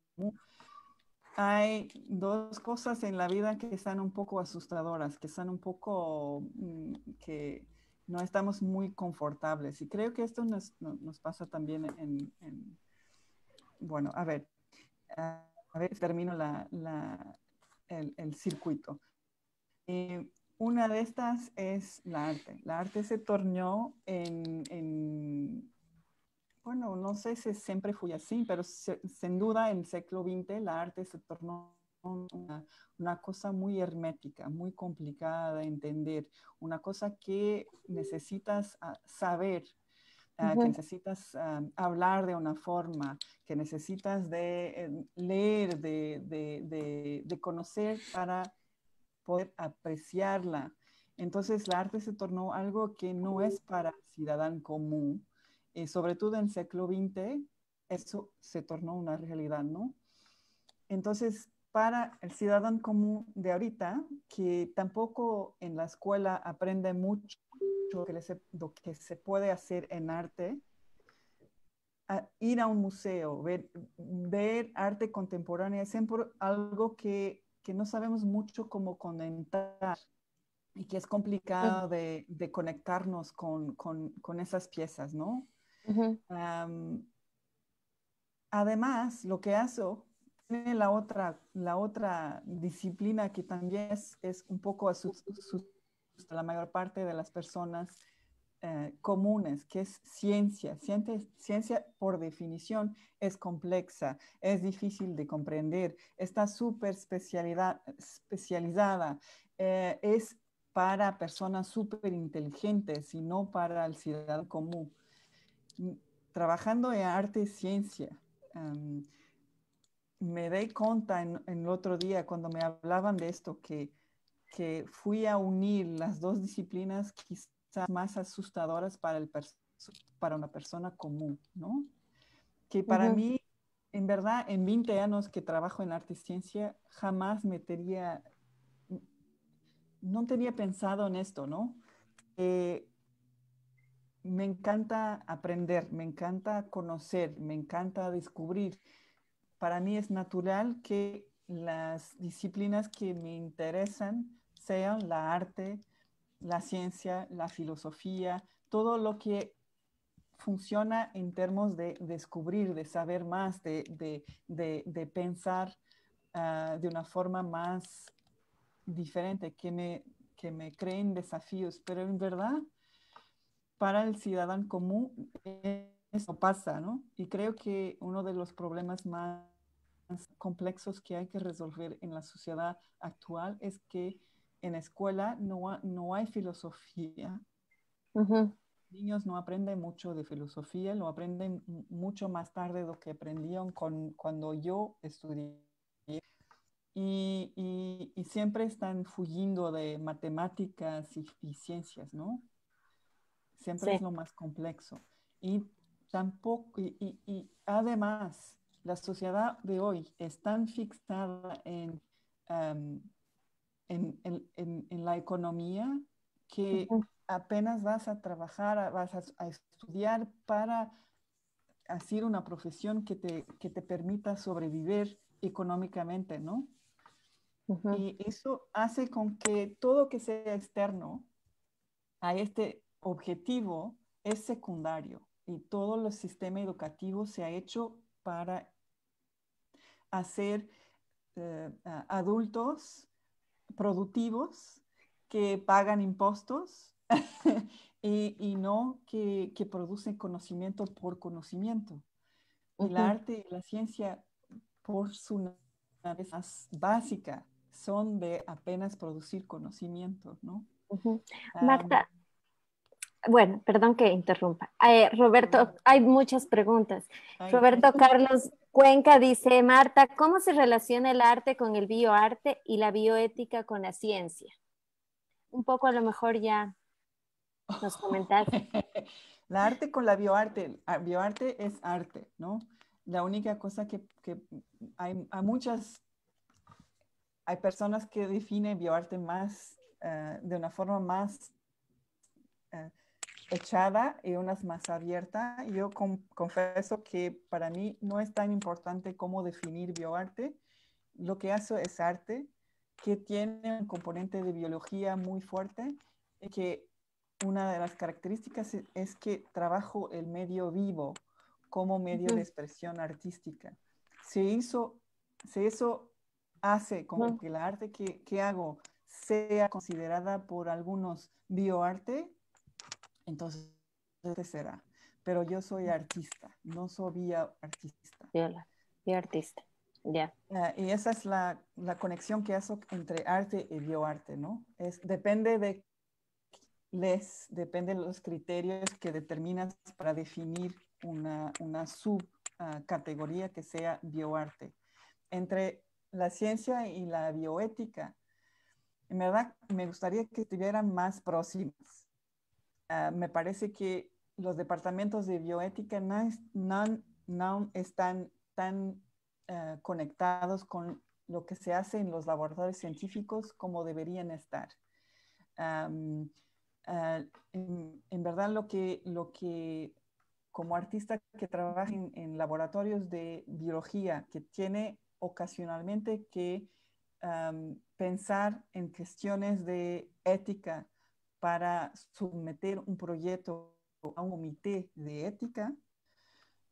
hay dos cosas en la vida que están un poco asustadoras, que están un poco, que no estamos muy confortables. Y creo que esto nos pasa también bueno, a ver, termino el circuito. Una de estas es la arte. La arte se tornó bueno, no sé si siempre fue así, pero sin duda en el siglo XX la arte se tornó una cosa muy hermética, muy complicada de entender, una cosa que necesitas saber, que necesitas hablar de una forma, que necesitas de leer, de conocer para poder apreciarla. Entonces, la arte se tornó algo que no es para el ciudadano común. Sobre todo en el siglo XX, eso se tornó una realidad, ¿no? Entonces, para el ciudadano común de ahorita, que tampoco en la escuela aprende mucho lo que se puede hacer en arte, ir a un museo, ver arte contemporánea, es siempre algo que no sabemos mucho cómo conectar y que es complicado de conectarnos con esas piezas, ¿no? Además, lo que hace tiene la otra disciplina que también es un poco asusta a la mayor parte de las personas comunes, que es ciencia. Ciencia, por definición, es compleja, es difícil de comprender, está súper especializada, es para personas súper inteligentes y no para el ciudadano común. Trabajando en arte y ciencia, me di cuenta en el otro día cuando me hablaban de esto que fui a unir las dos disciplinas quizás más asustadoras para una persona común, ¿no? Que para mí, en verdad, en 20 años que trabajo en arte y ciencia, jamás no tenía pensado en esto, ¿no? Me encanta aprender, me encanta conocer, me encanta descubrir. Para mí es natural que las disciplinas que me interesan sean la arte, la ciencia, la filosofía, todo lo que funciona en términos de descubrir, de saber más, de pensar de una forma más diferente, que me creen desafíos. Pero en verdad, para el ciudadano común, eso pasa, ¿no? Y creo que uno de los problemas más complejos que hay que resolver en la sociedad actual es que en la escuela no hay filosofía. Niños no aprenden mucho de filosofía, lo aprenden mucho más tarde de lo que aprendieron cuando yo estudié. Y siempre están huyendo de matemáticas y ciencias, ¿no? Siempre es Sí. lo más complejo. Y tampoco, y además, la sociedad de hoy es tan fixada en la economía que apenas vas a trabajar, vas a estudiar para hacer una profesión que te permita sobrevivir económicamente, ¿no? Y eso hace con que todo que sea externo a este objetivo es secundario y todo el sistema educativo se ha hecho para hacer adultos productivos que pagan impuestos y no que producen conocimiento por conocimiento. Y el arte y la ciencia, por su naturaleza más básica, son de apenas producir conocimiento, ¿no? Marta, bueno, perdón que interrumpa. Roberto, hay muchas preguntas. Roberto Carlos Cuenca dice, Marta, ¿cómo se relaciona el arte con el bioarte y la bioética con la ciencia? Un poco a lo mejor ya nos comentaste. La arte con la bioarte. Bioarte es arte, ¿no? La única cosa que hay personas que definen bioarte más, de una forma más echada y unas más abierta. Yo confieso que para mí no es tan importante cómo definir bioarte. Lo que hace es arte, que tiene un componente de biología muy fuerte, y que una de las características es que trabajo el medio vivo como medio de expresión artística. Si eso hace con que la arte que hago sea considerada por algunos bioarte, entonces será. Pero yo soy artista, no soy bioartista. Bioartista, ya. Y esa es la conexión que hace entre arte y bioarte, ¿no? Depende de los criterios que determinas para definir una subcategoría que sea bioarte. Entre la ciencia y la bioética, en verdad me gustaría que estuvieran más próximas. Me parece que los departamentos de bioética no están tan conectados con lo que se hace en los laboratorios científicos como deberían estar. En verdad, lo que como artista que trabaja en laboratorios de biología, que tiene ocasionalmente que pensar en cuestiones de ética para someter un proyecto a un comité de ética,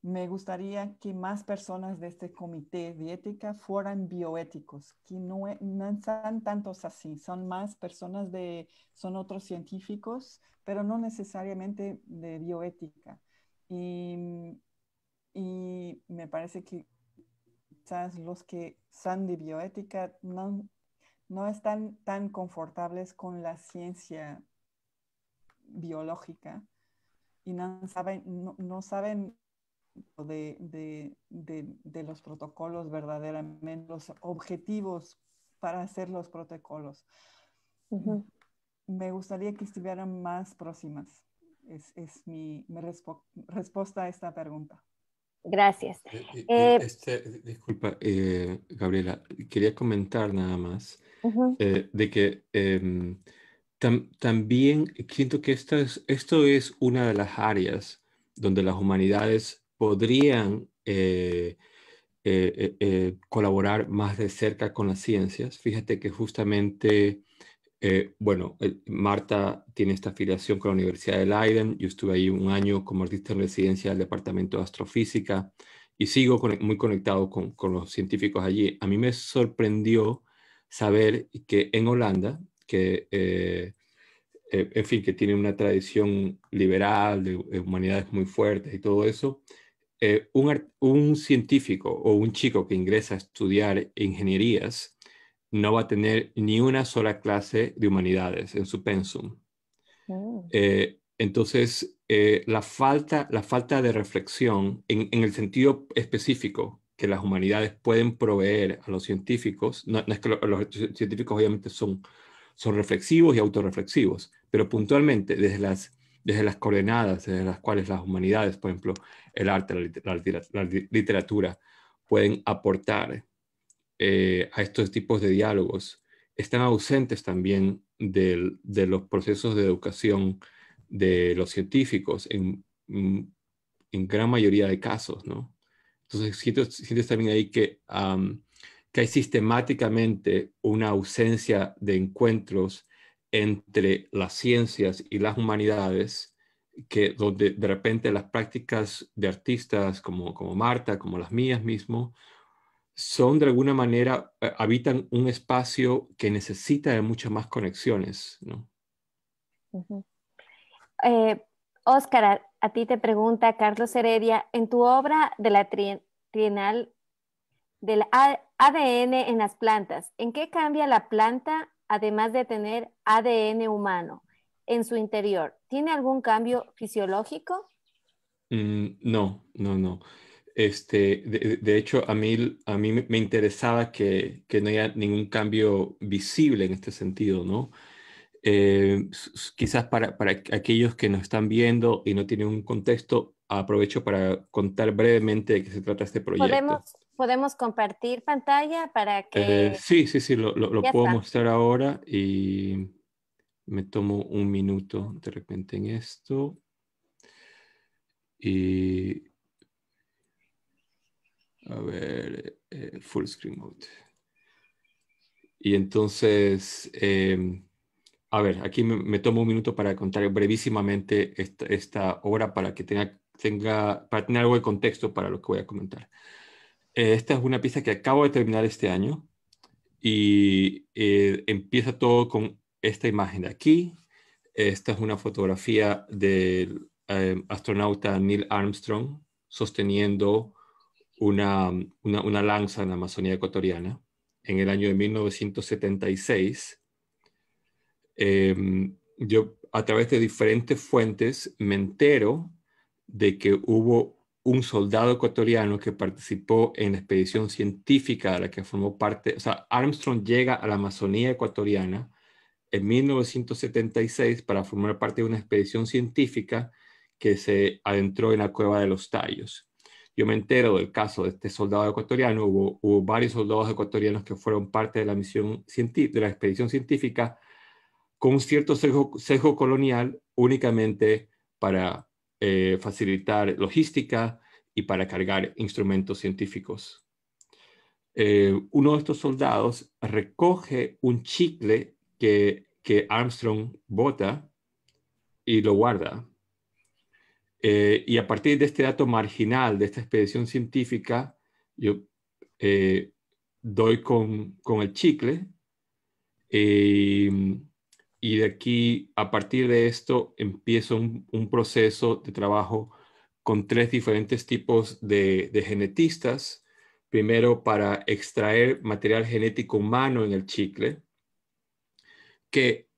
me gustaría que más personas de este comité de ética fueran bioéticos, que no son tantos así, son más personas son otros científicos, pero no necesariamente de bioética. Y me parece que quizás los que son de bioética no están tan confortables con la ciencia biológica y no saben de los protocolos verdaderamente, los objetivos para hacer los protocolos. Me gustaría que estuvieran más próximas. Es mi respuesta a esta pregunta. Gracias. Disculpa, Gabriela, quería comentar nada más de que también siento que esto es una de las áreas donde las humanidades podrían colaborar más de cerca con las ciencias. Fíjate que justamente, Marta tiene esta afiliación con la Universidad de Leiden. Yo estuve ahí un año como artista en residencia del Departamento de Astrofísica y sigo muy conectado con los científicos allí. A mí me sorprendió saber que en Holanda, en fin, que tiene una tradición liberal de humanidades muy fuertes y todo eso, un científico o un chico que ingresa a estudiar ingenierías no va a tener ni una sola clase de humanidades en su pensum. Entonces, la falta de reflexión en el sentido específico que las humanidades pueden proveer a los científicos, no es que los científicos obviamente son reflexivos y autorreflexivos, pero puntualmente desde las coordenadas desde las cuales las humanidades, por ejemplo, el arte, la literatura, pueden aportar a estos tipos de diálogos, están ausentes también de los procesos de educación de los científicos en gran mayoría de casos, ¿no? Entonces, sientes también ahí que hay sistemáticamente una ausencia de encuentros entre las ciencias y las humanidades, donde de repente las prácticas de artistas como Marta, como las mías mismo, son de alguna manera, habitan un espacio que necesita de muchas más conexiones, ¿no? Ujú. Óscar, a ti te pregunta Carlos Heredia, en tu obra de la trienal del ADN en las plantas, ¿en qué cambia la planta además de tener ADN humano en su interior? ¿Tiene algún cambio fisiológico? No, no, no. De hecho, a mí me interesaba que no haya ningún cambio visible en este sentido, ¿no? Quizás para aquellos que nos están viendo y no tienen un contexto, aprovecho para contar brevemente de qué se trata este proyecto. Podemos compartir pantalla para que... Sí, sí, sí, lo Ya puedo está. mostrar ahora y me tomo un minuto de repente en esto. Y a ver, full screen mode. Y entonces, a ver, aquí me tomo un minuto para contar brevísimamente esta obra para que para tener algo de contexto para lo que voy a comentar. Esta es una pieza que acabo de terminar este año y empieza todo con esta imagen de aquí. Esta es una fotografía del astronauta Neil Armstrong sosteniendo una lanza en la Amazonía ecuatoriana en el año de 1976. Yo a través de diferentes fuentes me entero de que hubo un soldado ecuatoriano que participó en la expedición científica de la que formó parte. O sea, Armstrong llega a la Amazonía ecuatoriana en 1976 para formar parte de una expedición científica que se adentró en la cueva de los Tallos. Yo me entero del caso de este soldado ecuatoriano. Hubo varios soldados ecuatorianos que fueron parte de la misión de la expedición científica con un cierto sesgo colonial únicamente para facilitar logística y para cargar instrumentos científicos. Uno de estos soldados recoge un chicle que Armstrong bota y lo guarda. Y a partir de este dato marginal de esta expedición científica, yo doy con el chicle y de aquí, a partir de esto, empiezo un proceso de trabajo con tres diferentes tipos de genetistas. Primero, para extraer material genético humano en el chicle, que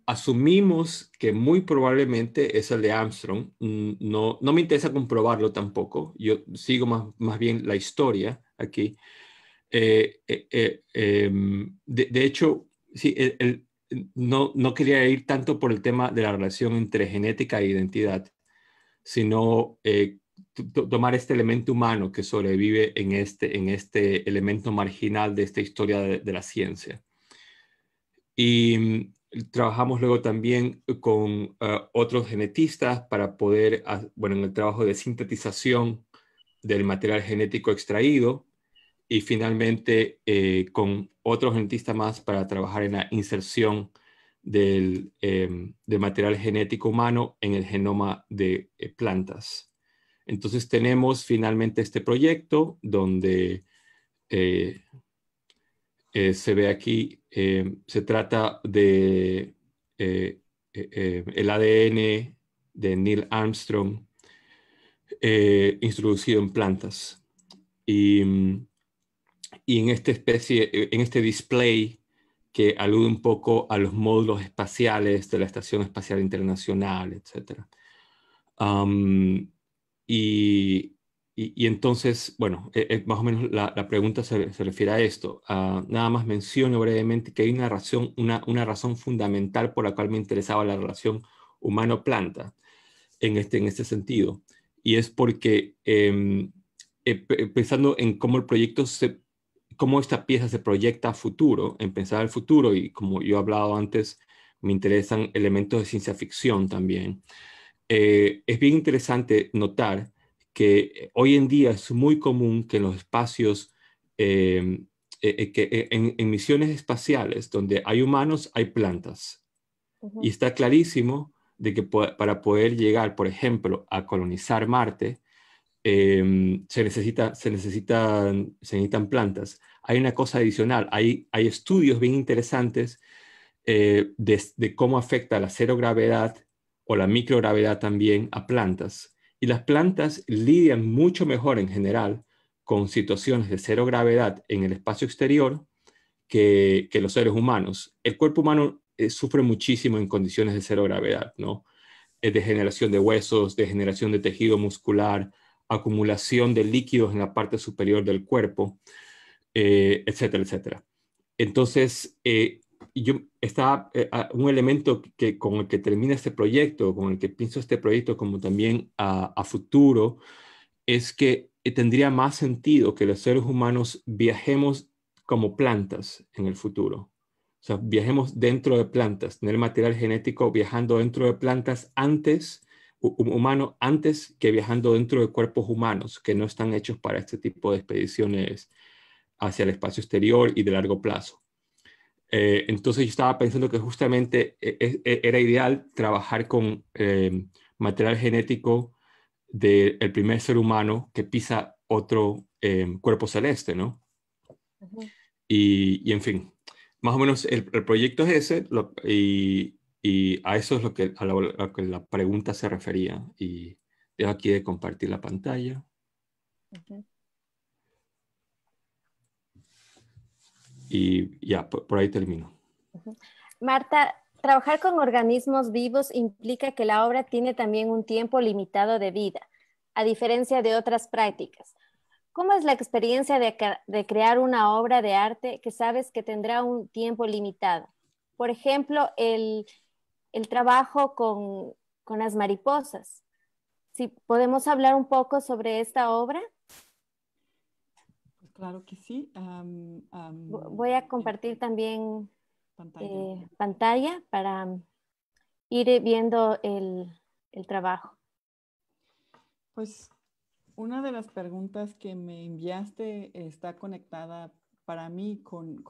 asumimos que muy probablemente es el de Armstrong. No me interesa comprobarlo tampoco. Yo sigo más bien la historia aquí. De hecho, sí, no quería ir tanto por el tema de la relación entre genética e identidad, sino tomar este elemento humano que sobrevive en este elemento marginal de esta historia de la ciencia. Y trabajamos luego también con otros genetistas para poder, bueno, en el trabajo de sintetización del material genético extraído, y finalmente con otros genetistas más para trabajar en la inserción del material genético humano en el genoma de plantas. Entonces tenemos finalmente este proyecto donde se ve aquí, se trata de el ADN de Neil Armstrong introducido en plantas. Y en en este display que alude un poco a los módulos espaciales de la Estación Espacial Internacional, etc. Y entonces, bueno, más o menos la pregunta se refiere a esto. Nada más menciono brevemente que hay una razón fundamental por la cual me interesaba la relación humano-planta en este sentido. Y es porque pensando en cómo el proyecto cómo esta pieza se proyecta a futuro, en pensar el futuro, y como yo he hablado antes, me interesan elementos de ciencia ficción también. Es bien interesante notar que hoy en día es muy común que en los espacios, en misiones espaciales donde hay humanos, hay plantas. Y está clarísimo de que para poder llegar, por ejemplo, a colonizar Marte, se necesitan plantas. Hay una cosa adicional, hay estudios bien interesantes de cómo afecta la cero gravedad o la microgravedad también a plantas. Y las plantas lidian mucho mejor en general con situaciones de cero gravedad en el espacio exterior que los seres humanos. El cuerpo humano sufre muchísimo en condiciones de cero gravedad, ¿no? Degeneración de huesos, degeneración de tejido muscular, acumulación de líquidos en la parte superior del cuerpo, etcétera, etcétera. Entonces, un elemento con el que termina este proyecto, con el que pienso este proyecto como también a futuro, es que tendría más sentido que los seres humanos viajemos como plantas en el futuro. O sea, viajemos dentro de plantas, tener material genético viajando dentro de plantas humano, antes que viajando dentro de cuerpos humanos que no están hechos para este tipo de expediciones hacia el espacio exterior y de largo plazo. Entonces yo estaba pensando que justamente era ideal trabajar con material genético del primer ser humano que pisa otro cuerpo celeste, ¿no? Y en fin, más o menos el proyecto es ese, y a eso es lo que la pregunta se refería. Y dejo aquí de compartir la pantalla. Y ya, por ahí termino. Marta, trabajar con organismos vivos implica que la obra tiene también un tiempo limitado de vida, a diferencia de otras prácticas. ¿Cómo es la experiencia de crear una obra de arte que sabes que tendrá un tiempo limitado? Por ejemplo, el trabajo con las mariposas. Si podemos hablar un poco sobre esta obra. Claro que sí. Voy a compartir también Pantalla. pantalla para ir viendo el trabajo. Pues una de las preguntas que me enviaste está conectada para mí con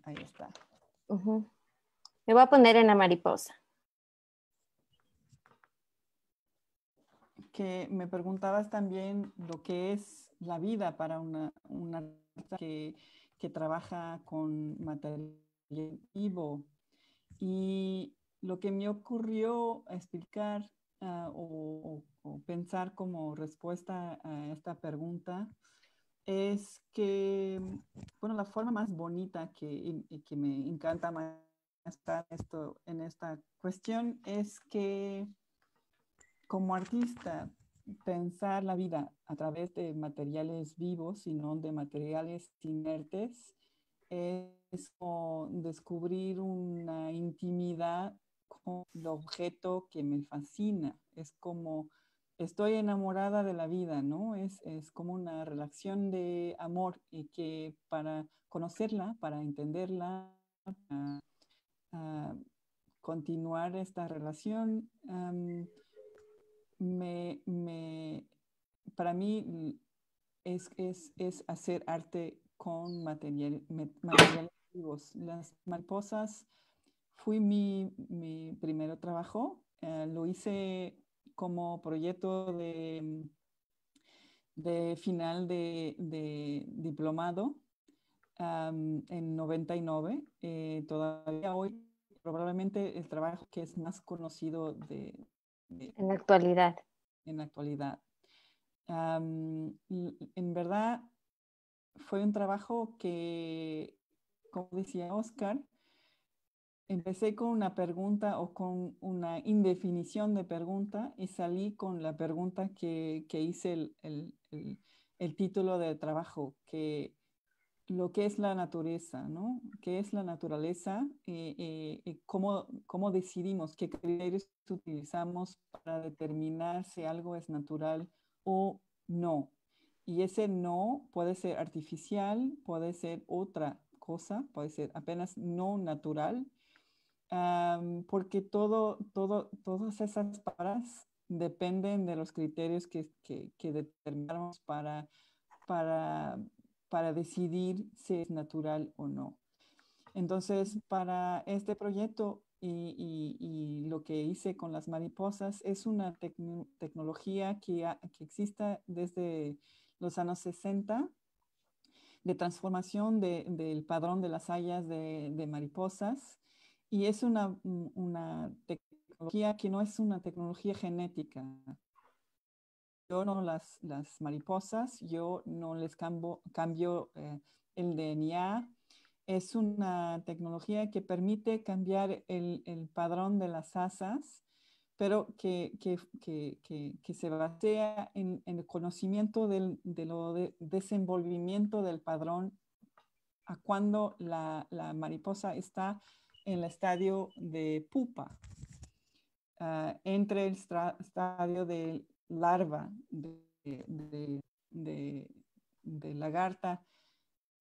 ahí está. Me voy a poner en la mariposa. Que me preguntabas también lo que es la vida para una artista que trabaja con material vivo. Y lo que me ocurrió explicar o pensar como respuesta a esta pregunta es que, bueno, la forma más bonita que me encanta más en esta cuestión es que como artista pensar la vida a través de materiales vivos y no de materiales inertes es como descubrir una intimidad con el objeto que me fascina. Es como estoy enamorada de la vida, ¿no? Es como una relación de amor y que para conocerla, para entenderla, para continuar esta relación, para mí es hacer arte con materiales vivos. Las mariposas fue mi primer trabajo. Lo hice como proyecto de final de diplomado en 99. Todavía hoy probablemente el trabajo que es más conocido en la actualidad. En la actualidad. En verdad fue un trabajo que, como decía Oscar, empecé con una pregunta o con una indefinición de pregunta y salí con la pregunta que hice el título del trabajo, que lo que es la naturaleza, ¿no? ¿Qué es la naturaleza? ¿Cómo decidimos qué criterios utilizamos para determinar si algo es natural o no. Y ese no puede ser artificial, puede ser otra cosa, puede ser apenas no natural, porque todas esas palabras dependen de los criterios que determinamos para, para decidir si es natural o no. Entonces, para este proyecto y lo que hice con las mariposas es una tecnología que existe desde los años 60 de transformación del padrón de las hayas de mariposas. Y es una tecnología que no es una tecnología genética. Yo no las mariposas, yo no les cambio el DNA. Es una tecnología que permite cambiar el padrón de las asas, pero que se basea en el conocimiento desenvolvimiento del padrón a cuando la mariposa está en el estadio de pupa, entre el estadio de larva de lagarta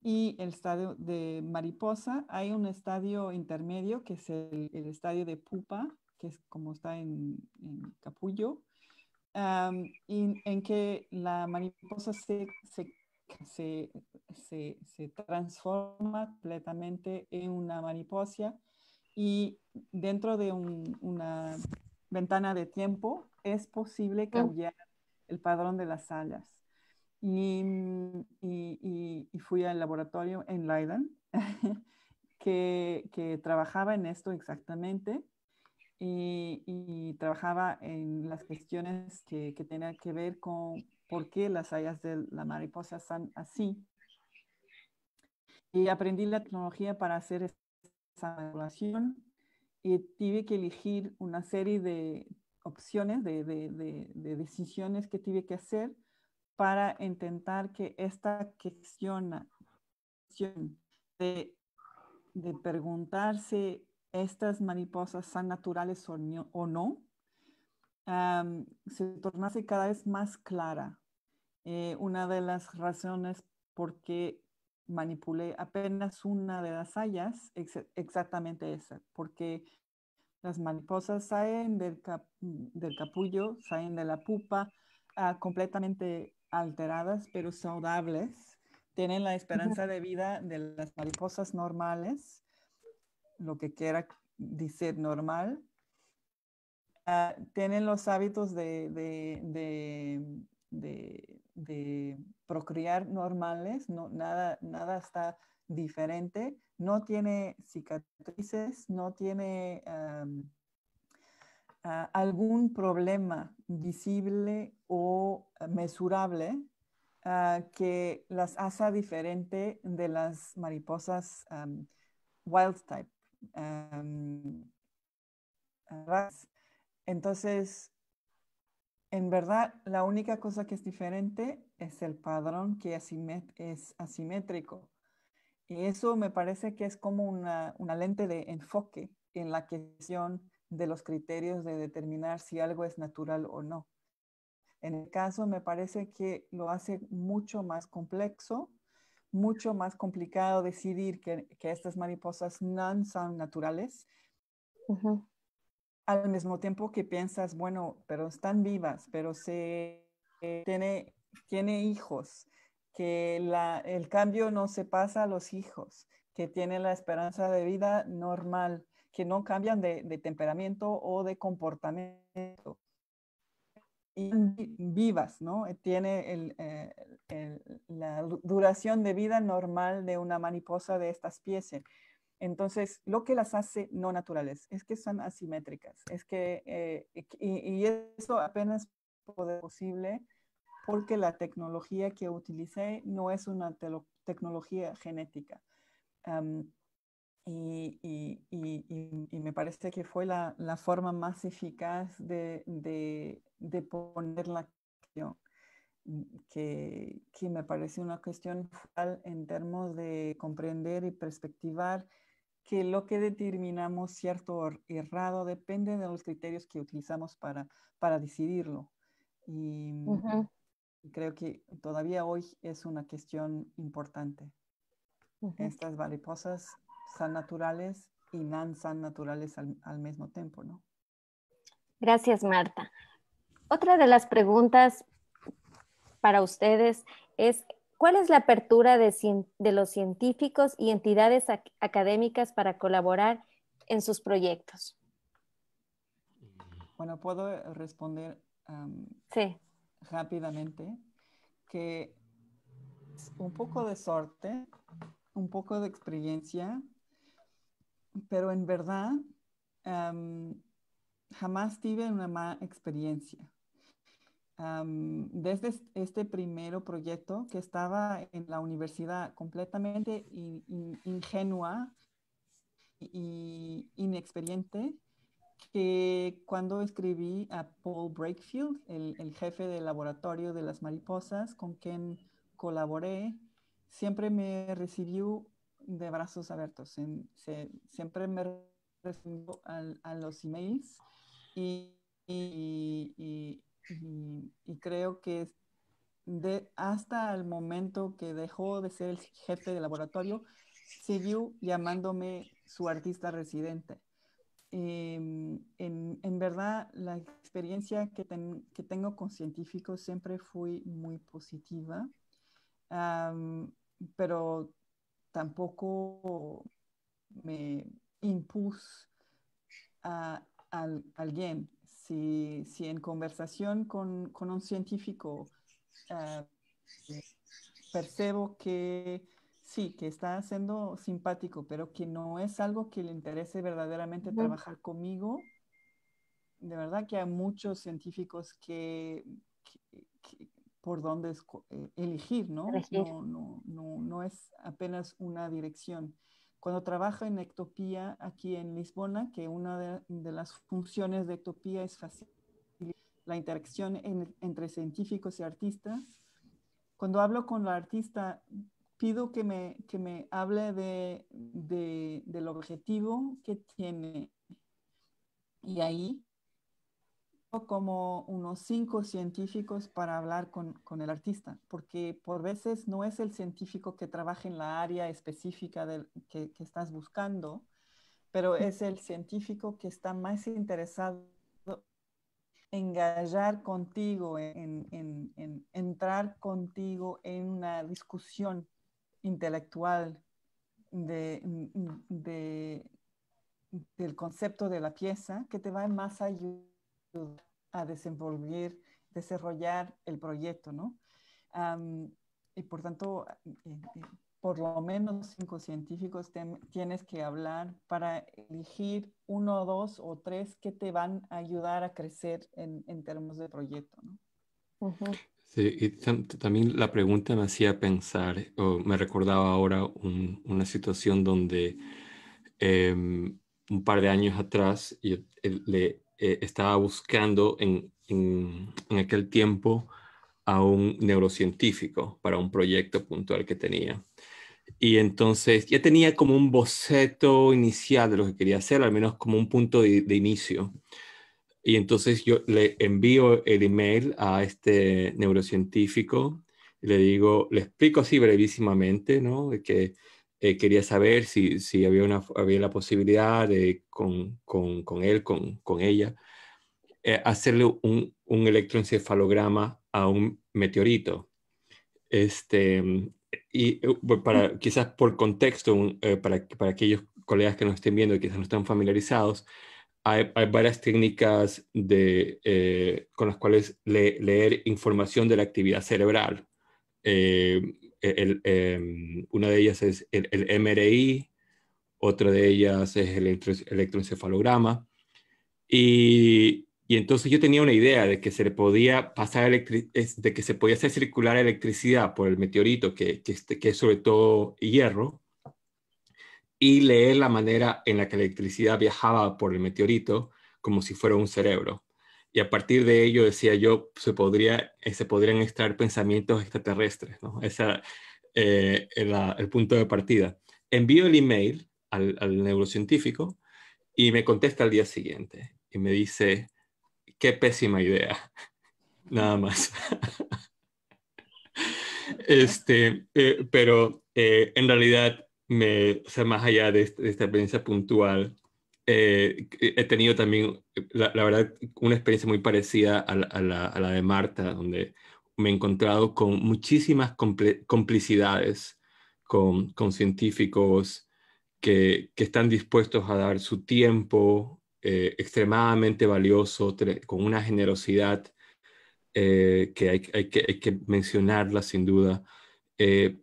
y el estadio de mariposa. Hay un estadio intermedio que es el estadio de pupa, que es como está en capullo, y en que la mariposa se transforma completamente en una mariposa y dentro de una ventana de tiempo es posible cambiar el padrón de las alas. Y fui al laboratorio en Leiden que trabajaba en esto exactamente y trabajaba en las cuestiones que tenían que ver con por qué las hayas de la mariposa están así. Y aprendí la tecnología para hacer esa manipulación y tuve que elegir una serie de opciones, de decisiones que tuve que hacer para intentar que esta cuestión de preguntarse estas mariposas son naturales o no, se tornase cada vez más clara. Una de las razones por qué manipulé apenas una de las hayas, exactamente esa, porque las mariposas salen del capullo, salen de la pupa, completamente alteradas, pero saludables. Tienen la esperanza de vida de las mariposas normales, lo que quiera decir normal. Tienen los hábitos de procrear normales, no, nada está diferente, no tiene cicatrices, no tiene algún problema visible o mesurable que las hace diferente de las mariposas wild type. Entonces, en verdad, la única cosa que es diferente es el padrón que es asimétrico. Y eso me parece que es como una lente de enfoque en la cuestión de los criterios de determinar si algo es natural o no. En el caso, me parece que lo hace mucho más complejo, mucho más complicado decidir que estas mariposas no son naturales. Al mismo tiempo que piensas, bueno, pero están vivas, pero tiene hijos, que el cambio no se pasa a los hijos, que tiene la esperanza de vida normal, que no cambian de temperamento o de comportamiento. Y vivas, ¿no? Tiene la duración de vida normal de una mariposa de esta especie. Entonces, lo que las hace no naturales es que son asimétricas, es que, y eso apenas es posible porque la tecnología que utilicé no es una tecnología genética. Y me parece que fue la forma más eficaz de poner la cuestión, que me parece una cuestión en términos de comprender y perspectivar que lo que determinamos cierto o errado depende de los criterios que utilizamos para decidirlo. Y Creo que todavía hoy es una cuestión importante. Estas mariposas son naturales y no son naturales al mismo tiempo, ¿no? Gracias, Marta. Otra de las preguntas para ustedes es, ¿cuál es la apertura de los científicos y entidades académicas para colaborar en sus proyectos? Bueno, puedo responder Sí. rápidamente que es un poco de suerte, un poco de experiencia, pero en verdad jamás tuve una mala experiencia. Desde este primer proyecto que estaba en la universidad completamente ingenua y inexperiente, que cuando escribí a Paul Brakefield, el jefe del laboratorio de las mariposas con quien colaboré, siempre me recibió de brazos abiertos. Siempre me respondió a los emails y, y, y, y creo que hasta el momento que dejó de ser el jefe de laboratorio, siguió llamándome su artista residente. En verdad, la experiencia que tengo con científicos siempre fue muy positiva, pero tampoco me impuse a alguien. Si en conversación con un científico uh, percebo que sí, que está siendo simpático, pero que no es algo que le interese verdaderamente trabajar conmigo, de verdad que hay muchos científicos que por dónde elegir, ¿no? Elegir. No es apenas una dirección. Cuando trabajo en Ectopía aquí en Lisbona, que una de las funciones de Ectopía es facilitar la interacción entre científicos y artistas, cuando hablo con la artista, pido que me hable del objetivo que tiene. Y ahí como unos 5 científicos para hablar con el artista, porque por veces no es el científico que trabaja en la área específica que estás buscando, pero es el científico que está más interesado en engañar contigo, en entrar contigo en una discusión intelectual de, del concepto de la pieza que te va más a ayudar a desarrollar el proyecto, ¿no? Y por tanto, por lo menos 5 científicos tienes que hablar para elegir 1, 2 o 3 que te van a ayudar a crecer en términos de proyecto, ¿no? Sí, y también la pregunta me hacía pensar, o me recordaba ahora una situación donde un par de años atrás yo estaba buscando en aquel tiempo a un neurocientífico para un proyecto puntual que tenía. Y entonces ya tenía como un boceto inicial de lo que quería hacer, al menos como un punto de inicio. Y entonces yo le envío el email a este neurocientífico y le digo, le explico así brevísimamente, ¿no? De que quería saber si había la posibilidad de con él, con ella, hacerle un electroencefalograma a un meteorito. Y quizás por contexto, para aquellos colegas que nos estén viendo y quizás no están familiarizados, hay varias técnicas con las cuales leer información de la actividad cerebral. Una de ellas es el MRI, otra de ellas es el electroencefalograma. Y entonces yo tenía una idea de que se le podía pasar de que se podía hacer circular electricidad por el meteorito, que es sobre todo hierro, y leer la manera en la que la electricidad viajaba por el meteorito como si fuera un cerebro. Y a partir de ello, decía yo, se podrían extraer pensamientos extraterrestres, ¿no? Ese era el punto de partida. Envío el email al neurocientífico y me contesta al día siguiente y me dice, qué pésima idea, nada más. Pero en realidad, o sea, más allá de esta experiencia puntual, he tenido también, la verdad, una experiencia muy parecida a la de Marta, donde me he encontrado con muchísimas complicidades con científicos que están dispuestos a dar su tiempo extremadamente valioso, con una generosidad que hay que mencionarla sin duda,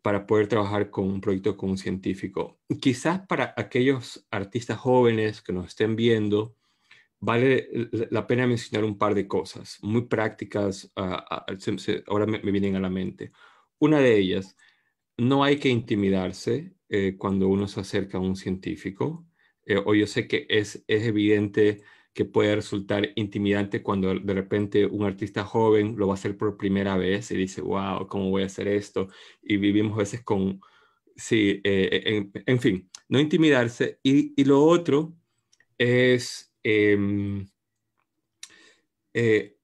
para poder trabajar con un proyecto con un científico. Quizás para aquellos artistas jóvenes que nos estén viendo, vale la pena mencionar un par de cosas muy prácticas, ahora me vienen a la mente. Una de ellas, no hay que intimidarse cuando uno se acerca a un científico. O yo sé que es evidente que puede resultar intimidante cuando de repente un artista joven lo va a hacer por primera vez y dice, wow, ¿cómo voy a hacer esto? Y vivimos a veces con, sí, en fin, no intimidarse. Y lo otro es,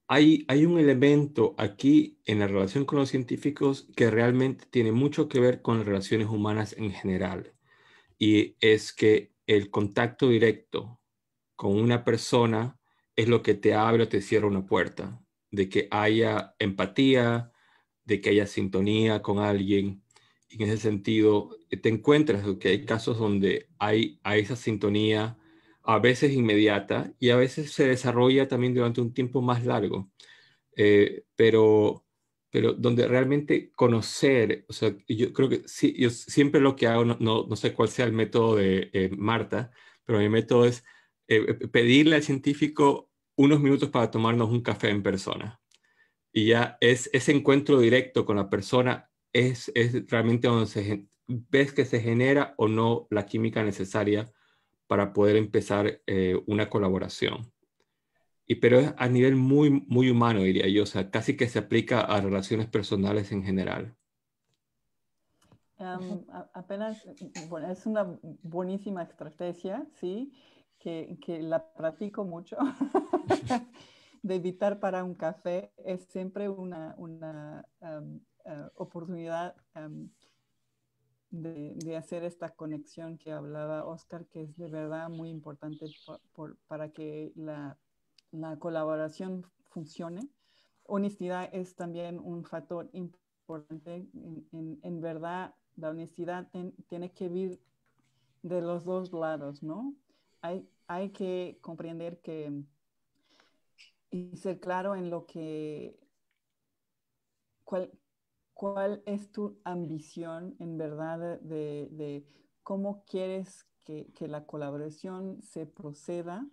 hay un elemento aquí en la relación con los científicos que realmente tiene mucho que ver con las relaciones humanas en general, y es que el contacto directo con una persona es lo que te abre o te cierra una puerta, de que haya empatía, de que haya sintonía con alguien. Y en ese sentido, te encuentras que hay casos donde hay esa sintonía, a veces inmediata, y a veces se desarrolla también durante un tiempo más largo. Eh, pero, pero donde realmente conocer, o sea, yo creo que sí, yo siempre lo que hago, no sé cuál sea el método de Marta, pero mi método es pedirle al científico unos minutos para tomarnos un café en persona. Y ya es ese encuentro directo con la persona es realmente donde ves que se genera o no la química necesaria para poder empezar una colaboración. Pero es a nivel muy, muy humano, diría yo, o sea, casi que se aplica a relaciones personales en general. Apenas, bueno, es una buenísima estrategia, ¿sí? Que la practico mucho. De evitar para un café es siempre una oportunidad de hacer esta conexión que hablaba Oscar, que es de verdad muy importante para que la colaboración funcione. Honestidad es también un factor importante. En verdad, la honestidad tiene que vir de los dos lados, ¿no? Hay que comprender que y ser claro en lo que, cuál, cuál es tu ambición en verdad de cómo quieres que la colaboración se proceda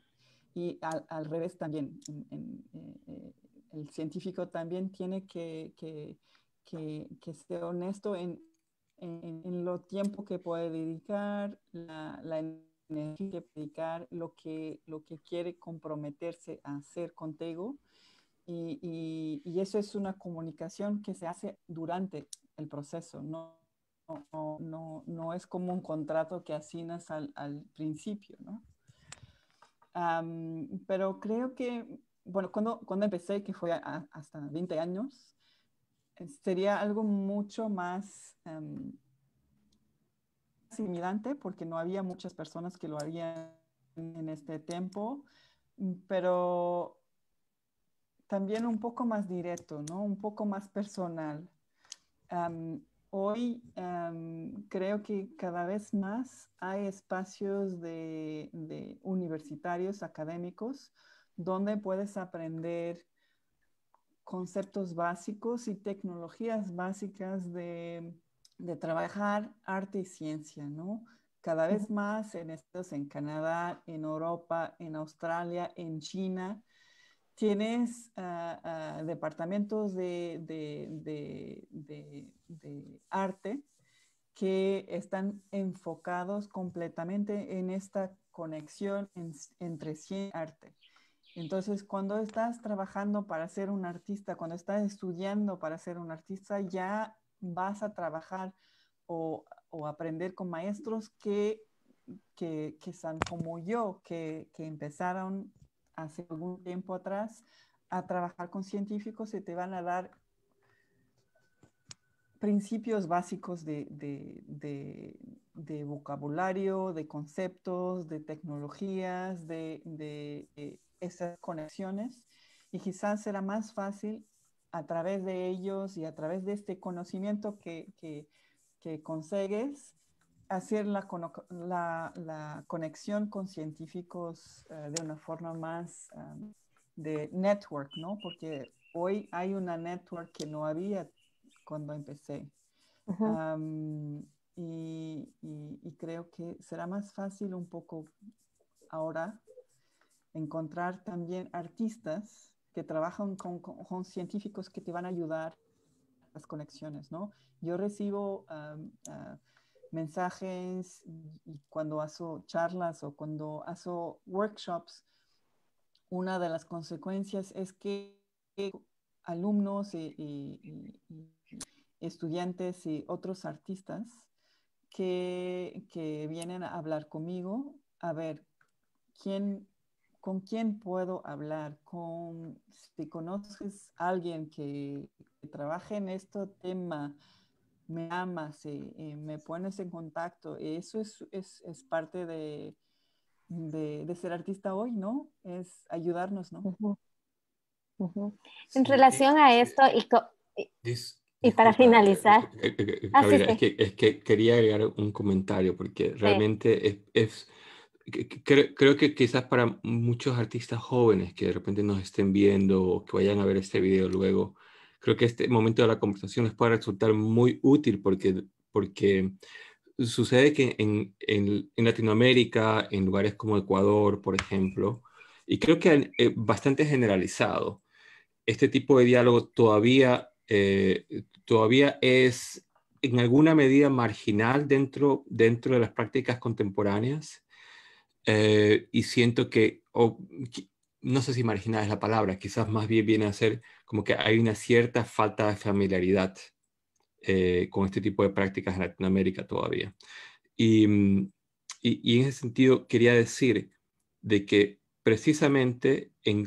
y al revés también. El científico también tiene que ser honesto en lo tiempo que puede dedicar, la energía que puede dedicar, lo que quiere comprometerse a hacer contigo. Y eso es una comunicación que se hace durante el proceso, no es como un contrato que asignas al principio, ¿no? Pero creo que, bueno, cuando empecé, que fue hasta 20 años, sería algo mucho más asimilante porque no había muchas personas que lo harían en este tiempo, pero también un poco más directo, ¿no? Un poco más personal. Hoy creo que cada vez más hay espacios de universitarios, académicos, donde puedes aprender conceptos básicos y tecnologías básicas de trabajar arte y ciencia, ¿no? Cada vez más en Canadá, en Europa, en Australia, en China, tienes departamentos de arte que están enfocados completamente en esta conexión entre ciencia y arte. Entonces, cuando estás trabajando para ser un artista, cuando estás estudiando para ser un artista, ya vas a trabajar o aprender con maestros que son como yo, que empezaron hace algún tiempo atrás a trabajar con científicos y te van a dar principios básicos de vocabulario, de conceptos, de tecnologías, de esas conexiones. Y quizás será más fácil a través de ellos y a través de este conocimiento que consigues hacer la conexión con científicos de una forma más de network, ¿no? Porque hoy hay una network que no había cuando empecé. Y creo que será más fácil un poco ahora encontrar también artistas que trabajan con científicos que te van a ayudar a las conexiones, ¿no? Yo recibo mensajes y cuando hago charlas o cuando hago workshops, una de las consecuencias es que alumnos y estudiantes y otros artistas que vienen a hablar conmigo, a ver con quién puedo hablar, si conoces a alguien que trabaje en este tema, me amas, me pones en contacto. Eso es parte de ser artista hoy, ¿no? Es ayudarnos, ¿no? En Sí, relación a esto, y para disculpa, finalizar, sí, Gabriela, sí, es que quería agregar un comentario porque sí. realmente creo que quizás para muchos artistas jóvenes que de repente nos estén viendo o que vayan a ver este video luego, creo que este momento de la conversación les puede resultar muy útil porque sucede que en Latinoamérica, en lugares como Ecuador, por ejemplo, y creo que bastante generalizado, este tipo de diálogo todavía es en alguna medida marginal dentro de las prácticas contemporáneas. Y siento no sé si marginal es la palabra, quizás más bien viene a ser como que hay una cierta falta de familiaridad con este tipo de prácticas en Latinoamérica todavía. Y en ese sentido quería decir de que precisamente en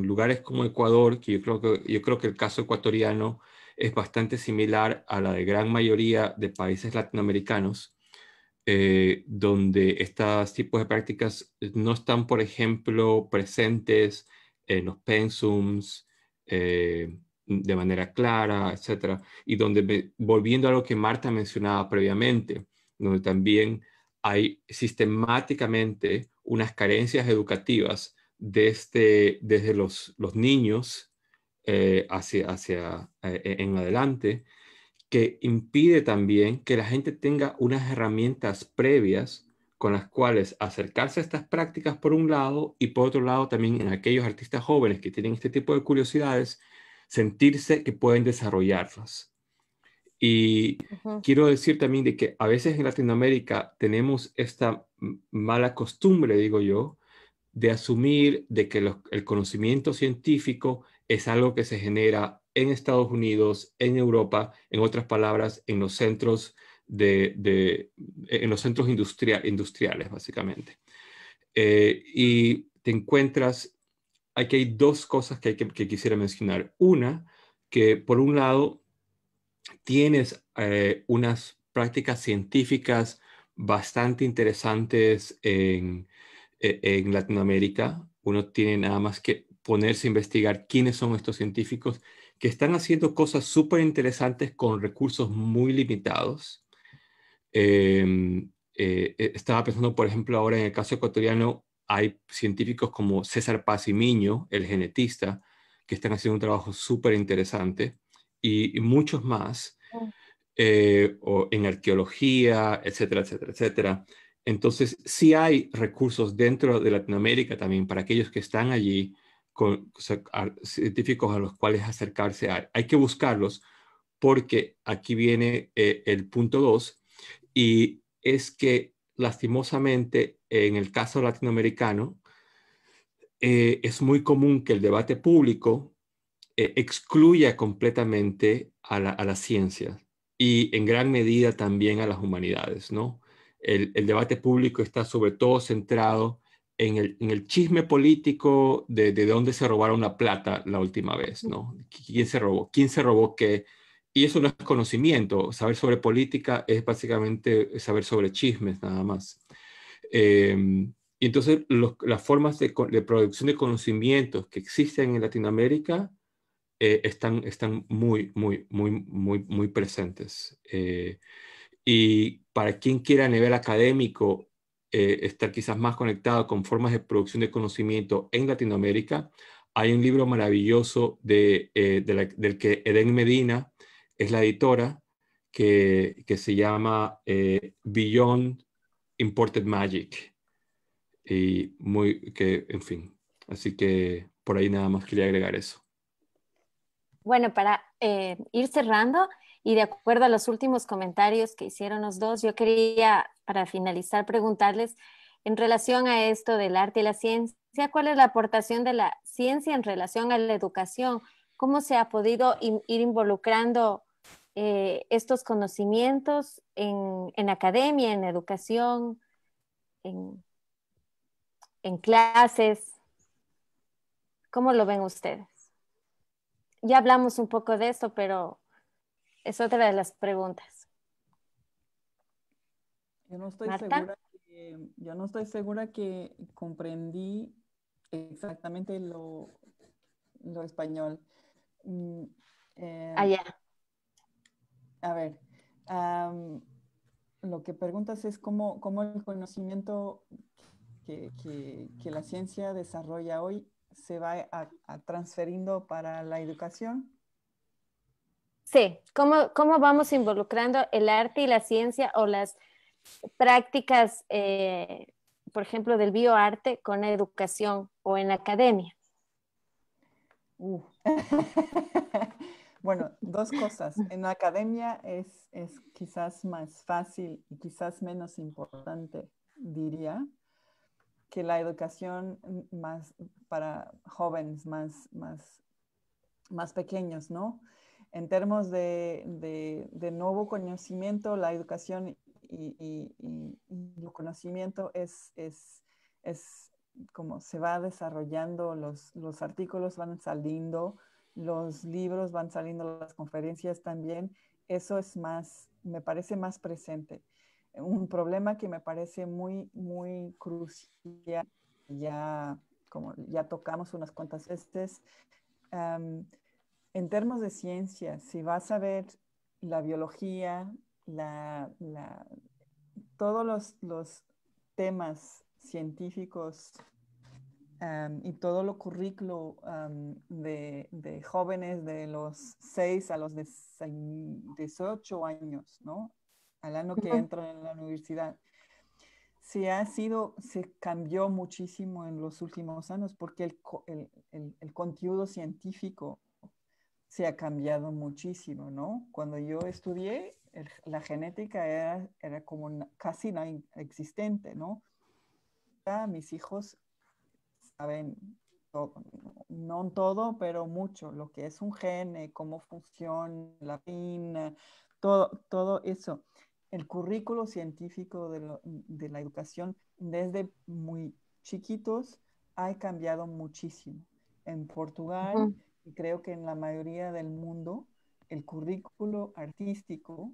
lugares como Ecuador, que yo creo que el caso ecuatoriano es bastante similar a la de gran mayoría de países latinoamericanos, donde estos tipos de prácticas no están, por ejemplo, presentes en los pensums de manera clara, etcétera, y donde, volviendo a lo que Marta mencionaba previamente, donde también hay sistemáticamente unas carencias educativas desde los niños en adelante, que impide también que la gente tenga unas herramientas previas con las cuales acercarse a estas prácticas por un lado y por otro lado también en aquellos artistas jóvenes que tienen este tipo de curiosidades, sentirse que pueden desarrollarlas. Y quiero decir también de que a veces en Latinoamérica tenemos esta mala costumbre, digo yo, de asumir de que el conocimiento científico es algo que se genera en Estados Unidos, en Europa, en otras palabras, en los centros en los centros industriales, básicamente. Y te encuentras, aquí hay dos cosas que quisiera mencionar. Una, que por un lado tienes unas prácticas científicas bastante interesantes en Latinoamérica. Uno tiene nada más que ponerse a investigar quiénes son estos científicos que están haciendo cosas súper interesantes con recursos muy limitados. Estaba pensando, por ejemplo, ahora en el caso ecuatoriano, hay científicos como César Paz y Miño, el genetista, que están haciendo un trabajo súper interesante, y muchos más o en arqueología, etcétera, etcétera, etcétera. Entonces, sí hay recursos dentro de Latinoamérica también para aquellos que están allí, o sea, científicos a los cuales acercarse. Hay que buscarlos porque aquí viene el punto 2 y es que lastimosamente en el caso latinoamericano es muy común que el debate público excluya completamente a la ciencia y en gran medida también a las humanidades, ¿no? El debate público está sobre todo centrado en el chisme político de dónde se robaron la plata la última vez, ¿no? ¿Quién se robó? ¿Quién se robó qué? y eso no es conocimiento. Saber sobre política es básicamente saber sobre chismes, nada más. Y entonces las formas de producción de conocimientos que existen en Latinoamérica están muy, muy, muy, muy, muy presentes. Y para quien quiera a nivel académico estar quizás más conectado con formas de producción de conocimiento en Latinoamérica, hay un libro maravilloso del que Eden Medina es la editora, que se llama Beyond Imported Magic. Y en fin, así que por ahí nada más quería agregar eso. Bueno, para ir cerrando y de acuerdo a los últimos comentarios que hicieron los dos, yo quería, para finalizar, preguntarles en relación a esto del arte y la ciencia, ¿cuál es la aportación de la ciencia en relación a la educación? ¿Cómo se ha podido ir involucrando estos conocimientos en academia, en educación, en, en clases? ¿Cómo lo ven ustedes? Ya hablamos un poco de esto, pero es otra de las preguntas. Marta. Yo no estoy segura que comprendí exactamente lo español. Mm, eh, Allá. a ver, lo que preguntas es cómo el conocimiento que la ciencia desarrolla hoy se va a transferiendo para la educación. Sí, ¿cómo vamos involucrando el arte y la ciencia o las prácticas, por ejemplo, del bioarte con la educación o en la academia? Bueno, dos cosas. En la academia es quizás más fácil y quizás menos importante, diría, que la educación más para jóvenes más pequeños, ¿no? En términos de nuevo conocimiento, la educación y el conocimiento es como se va desarrollando, los artículos van saliendo, los libros van saliendo, las conferencias también. Eso es más, me parece más presente. Un problema que me parece muy, muy crucial, ya como ya tocamos unas cuantas veces, um, en términos de ciencia, si vas a ver la biología, todos los temas científicos y todo lo currículo de jóvenes de los 6 a los 18 años, ¿no? Al año que entran en la universidad. Se cambió muchísimo en los últimos años porque el contenido científico se ha cambiado muchísimo, ¿no? Cuando yo estudié, la genética era como casi no existente, ¿no? Ya mis hijos saben todo, no todo, pero mucho, lo que es un gene, cómo funciona la pina, todo eso. El currículo científico de la educación desde muy chiquitos ha cambiado muchísimo. En Portugal, y creo que en la mayoría del mundo, el currículo artístico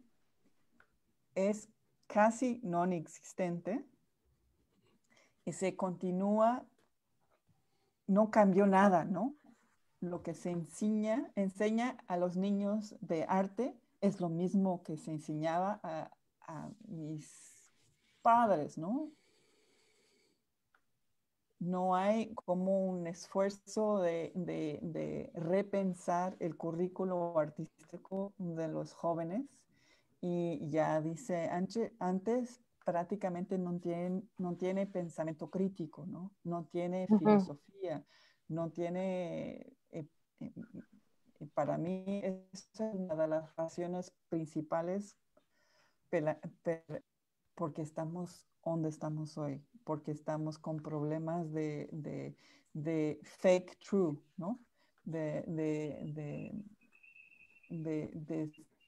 es casi no existente y se continúa, no cambió nada, ¿no? Lo que se enseña a los niños de arte es lo mismo que se enseñaba a mis padres, ¿no? No hay como un esfuerzo de repensar el currículo artístico de los jóvenes y ya dice, antes prácticamente no tiene pensamiento crítico, ¿no? No tiene filosofía, no tiene, para mí es una de las razones principales porque estamos donde estamos hoy, porque estamos con problemas fake true, ¿no? De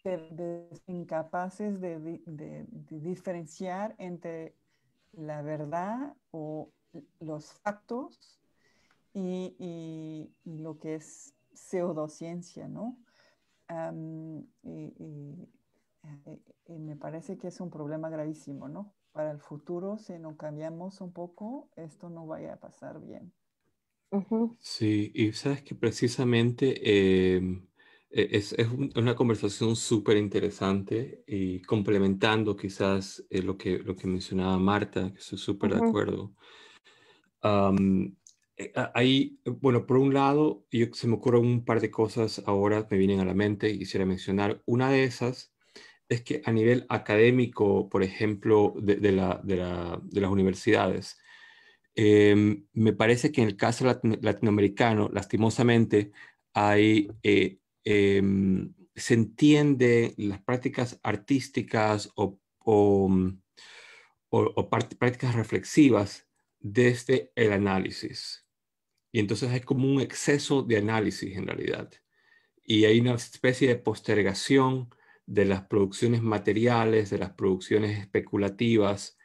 ser incapaces de diferenciar entre la verdad o los factos y lo que es pseudociencia, ¿no? parece que es un problema gravísimo, ¿no? Para el futuro, si no cambiamos un poco, esto no vaya a pasar bien. Sí, y sabes que precisamente una conversación súper interesante y complementando quizás lo que mencionaba Marta, que estoy súper de acuerdo. Ahí, bueno, por un lado, se me ocurren un par de cosas ahora, me vienen a la mente y quisiera mencionar. Una de esas es que a nivel académico, por ejemplo, de las universidades, me parece que en el caso latinoamericano, lastimosamente, se entiende las prácticas artísticas prácticas reflexivas desde el análisis. Y entonces hay como un exceso de análisis en realidad. Y hay una especie de postergación de las producciones materiales, de las producciones especulativas.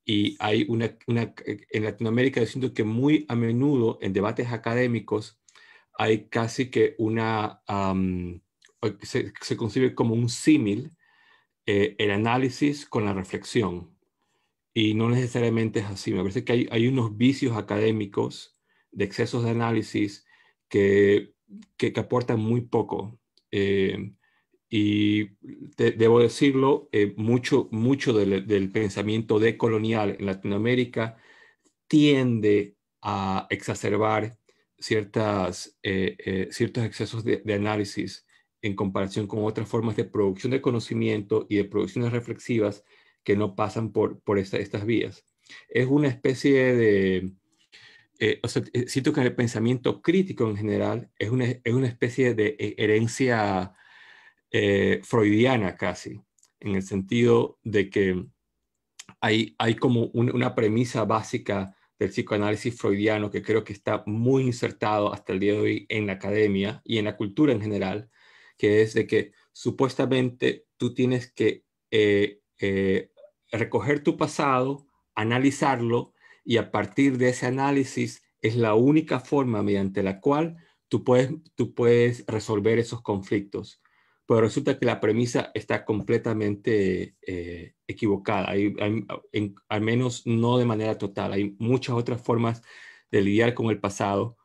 Y hay en Latinoamérica, yo siento que muy a menudo en debates académicos hay casi que se concibe como un símil el análisis con la reflexión. Y no necesariamente es así. Me parece que hay unos vicios académicos de excesos de análisis que, que aportan muy poco. Eh, y debo decirlo, mucho del pensamiento decolonial en Latinoamérica tiende a exacerbar ciertos excesos de análisis en comparación con otras formas de producción de conocimiento y de producciones reflexivas que no pasan por estas vías. Es una especie de... o sea, siento que el pensamiento crítico en general es una especie de herencia freudiana casi, en el sentido de que hay como una premisa básica del psicoanálisis freudiano que creo que está muy insertado hasta el día de hoy en la academia y en la cultura en general, que es de que supuestamente tú tienes que recoger tu pasado, analizarlo y a partir de ese análisis es la única forma mediante la cual tú puedes resolver esos conflictos. Pero resulta que la premisa está completamente equivocada. Al menos no de manera total. Hay muchas otras formas de lidiar con el pasado,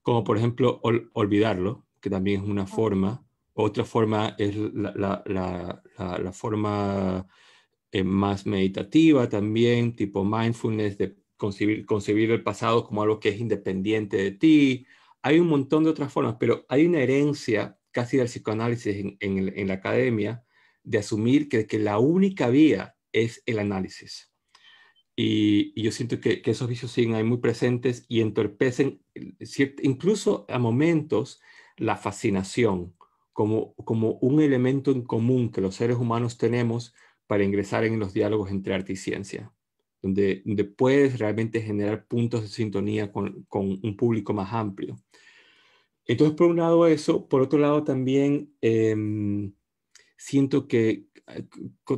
como por ejemplo olvidarlo, que también es una forma. Otra forma es la forma más meditativa también, tipo mindfulness, de concebir el pasado como algo que es independiente de ti. Hay un montón de otras formas, pero hay una herencia casi del psicoanálisis en la academia de asumir que la única vía es el análisis. Y yo siento que esos vicios siguen ahí muy presentes y entorpecen, incluso a momentos, la fascinación como un elemento en común que los seres humanos tenemos para ingresar en los diálogos entre arte y ciencia, donde puedes realmente generar puntos de sintonía con un público más amplio. Entonces, por un lado eso, por otro lado también siento que,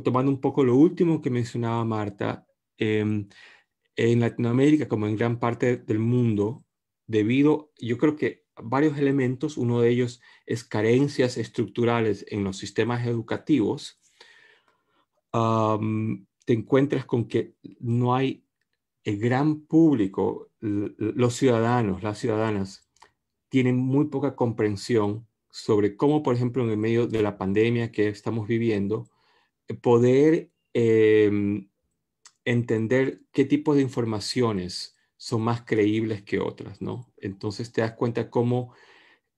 tomando un poco lo último que mencionaba Marta, en Latinoamérica, como en gran parte del mundo, yo creo que varios elementos, uno de ellos es carencias estructurales en los sistemas educativos, te encuentras con que no hay el gran público, los ciudadanos, las ciudadanas, tienen muy poca comprensión sobre cómo, por ejemplo, en el medio de la pandemia que estamos viviendo, poder entender qué tipo de informaciones son más creíbles que otras, ¿no? Entonces te das cuenta cómo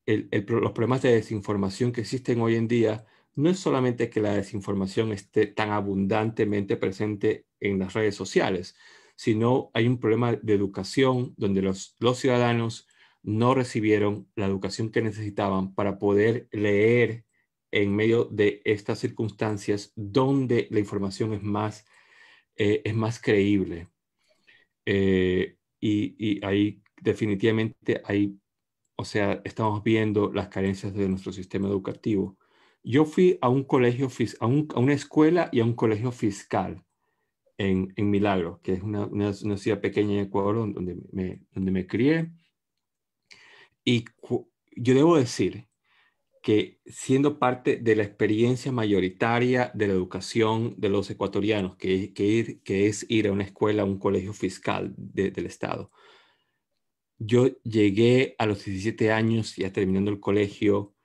los problemas de desinformación que existen hoy en día no es solamente que la desinformación esté tan abundantemente presente en las redes sociales, sino hay un problema de educación donde los ciudadanos no recibieron la educación que necesitaban para poder leer en medio de estas circunstancias donde la información es más creíble. Y ahí definitivamente o sea, estamos viendo las carencias de nuestro sistema educativo. Yo fui a un colegio, a una escuela y a un colegio fiscal en Milagro, que es una ciudad pequeña en Ecuador donde me crié. Y yo debo decir que siendo parte de la experiencia mayoritaria de la educación de los ecuatorianos, que es ir a una escuela, a un colegio fiscal del Estado. Yo llegué a los 17 años, ya terminando el colegio,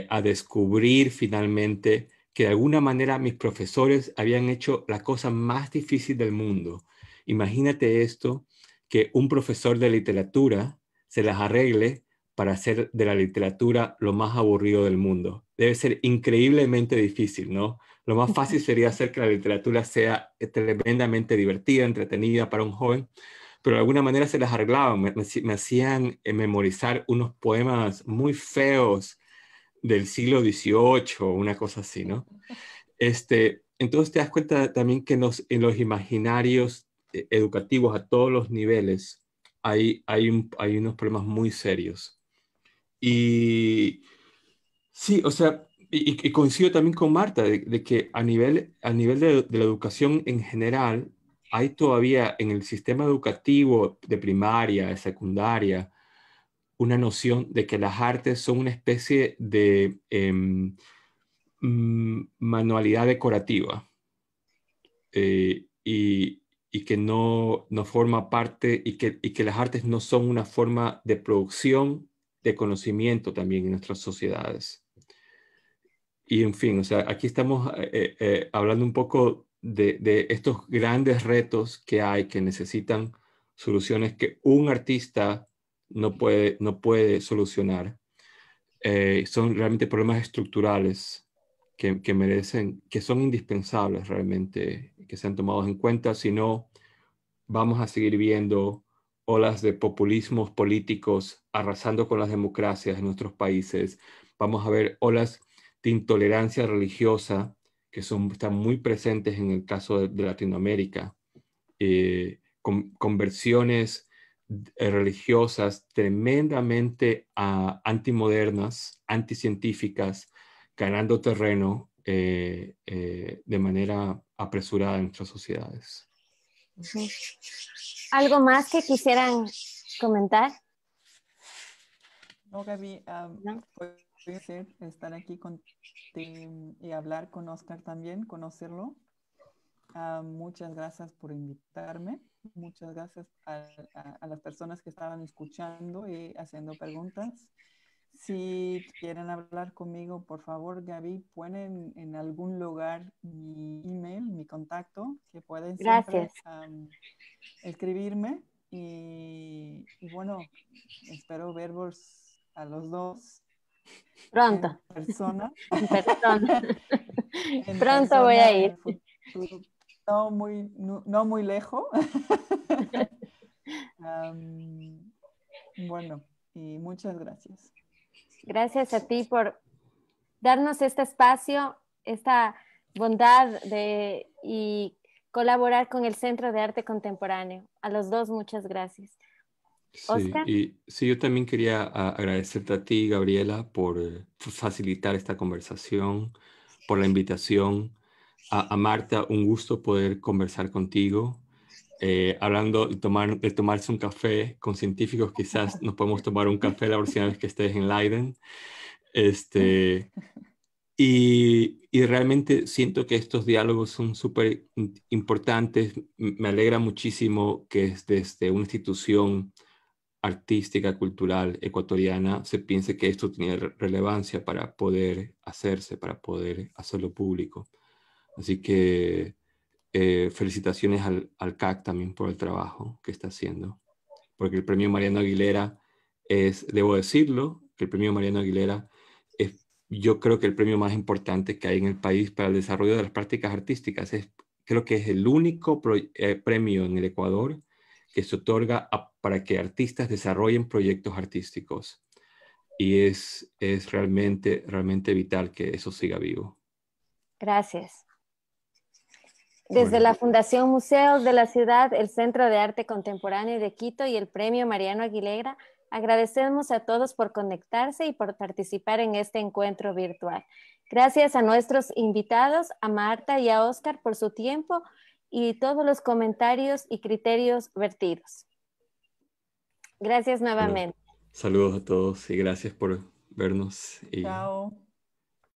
a descubrir finalmente que de alguna manera mis profesores habían hecho la cosa más difícil del mundo. Imagínate esto, que un profesor de literatura se las arregle para hacer de la literatura lo más aburrido del mundo. Debe ser increíblemente difícil, ¿no? Lo más fácil sería hacer que la literatura sea tremendamente divertida, entretenida para un joven, pero de alguna manera se las arreglaban, me hacían memorizar unos poemas muy feos del siglo XVIII, una cosa así, ¿no? Entonces te das cuenta también que en los imaginarios educativos a todos los niveles hay unos problemas muy serios. Y sí, o sea, y coincido también con Marta de que a nivel de la educación en general, hay todavía en el sistema educativo de primaria, de secundaria, una noción de que las artes son una especie de manualidad decorativa y que no forma parte y que las artes no son una forma de producción de conocimiento también en nuestras sociedades. Y en fin, o sea, aquí estamos hablando un poco de estos grandes retos que hay que necesitan soluciones que un artista no puede solucionar. Son realmente problemas estructurales que merecen, que son indispensables realmente, que sean tomados en cuenta, si no vamos a seguir viendo olas de populismos políticos arrasando con las democracias en nuestros países. Vamos a ver olas de intolerancia religiosa que están muy presentes en el caso de Latinoamérica, conversiones religiosas tremendamente antimodernas, anticientíficas, ganando terreno de manera apresurada en nuestras sociedades. ¿Algo más que quisieran comentar? No, Gaby, ¿No? puede ser estar aquí y hablar con Oscar también, conocerlo. Muchas gracias por invitarme. Muchas gracias a las personas que estaban escuchando y haciendo preguntas. Si quieren hablar conmigo, por favor, Gaby, ponen en algún lugar mi email, mi contacto, que pueden siempre Gracias. escribirme. Y bueno, espero verlos a los dos Pronto, en persona. en persona. En Pronto voy a persona en ir. el futuro, no muy lejos. Bueno, y muchas gracias. Gracias a ti por darnos este espacio, esta bondad y colaborar con el Centro de Arte Contemporáneo. A los dos, muchas gracias. Sí, Oscar. y sí, yo también quería agradecerte a ti, Gabriela, por facilitar esta conversación, por la invitación. A Marta, un gusto poder conversar contigo. Hablando de tomarse un café con científicos, quizás nos podemos tomar un café la próxima vez que estés en Leiden. Y realmente siento que estos diálogos son súper importantes. Me alegra muchísimo que desde una institución artística, cultural ecuatoriana se piense que esto tiene relevancia para poder hacerse, para poder hacerlo público. Así que felicitaciones al CAC también por el trabajo que está haciendo. Porque el premio Mariano Aguilera debo decirlo, que el premio Mariano Aguilera es, yo creo que el premio más importante que hay en el país para el desarrollo de las prácticas artísticas. Creo que es el único premio en el Ecuador que se otorga para que artistas desarrollen proyectos artísticos. Y es realmente, realmente vital que eso siga vivo. Gracias. Desde Bueno, la Fundación Museos de la Ciudad, el Centro de Arte Contemporáneo de Quito y el Premio Mariano Aguilera, agradecemos a todos por conectarse y por participar en este encuentro virtual. Gracias a nuestros invitados, a Marta y a Oscar por su tiempo y todos los comentarios y criterios vertidos. Gracias bueno, nuevamente. saludos a todos y gracias por vernos y Chao.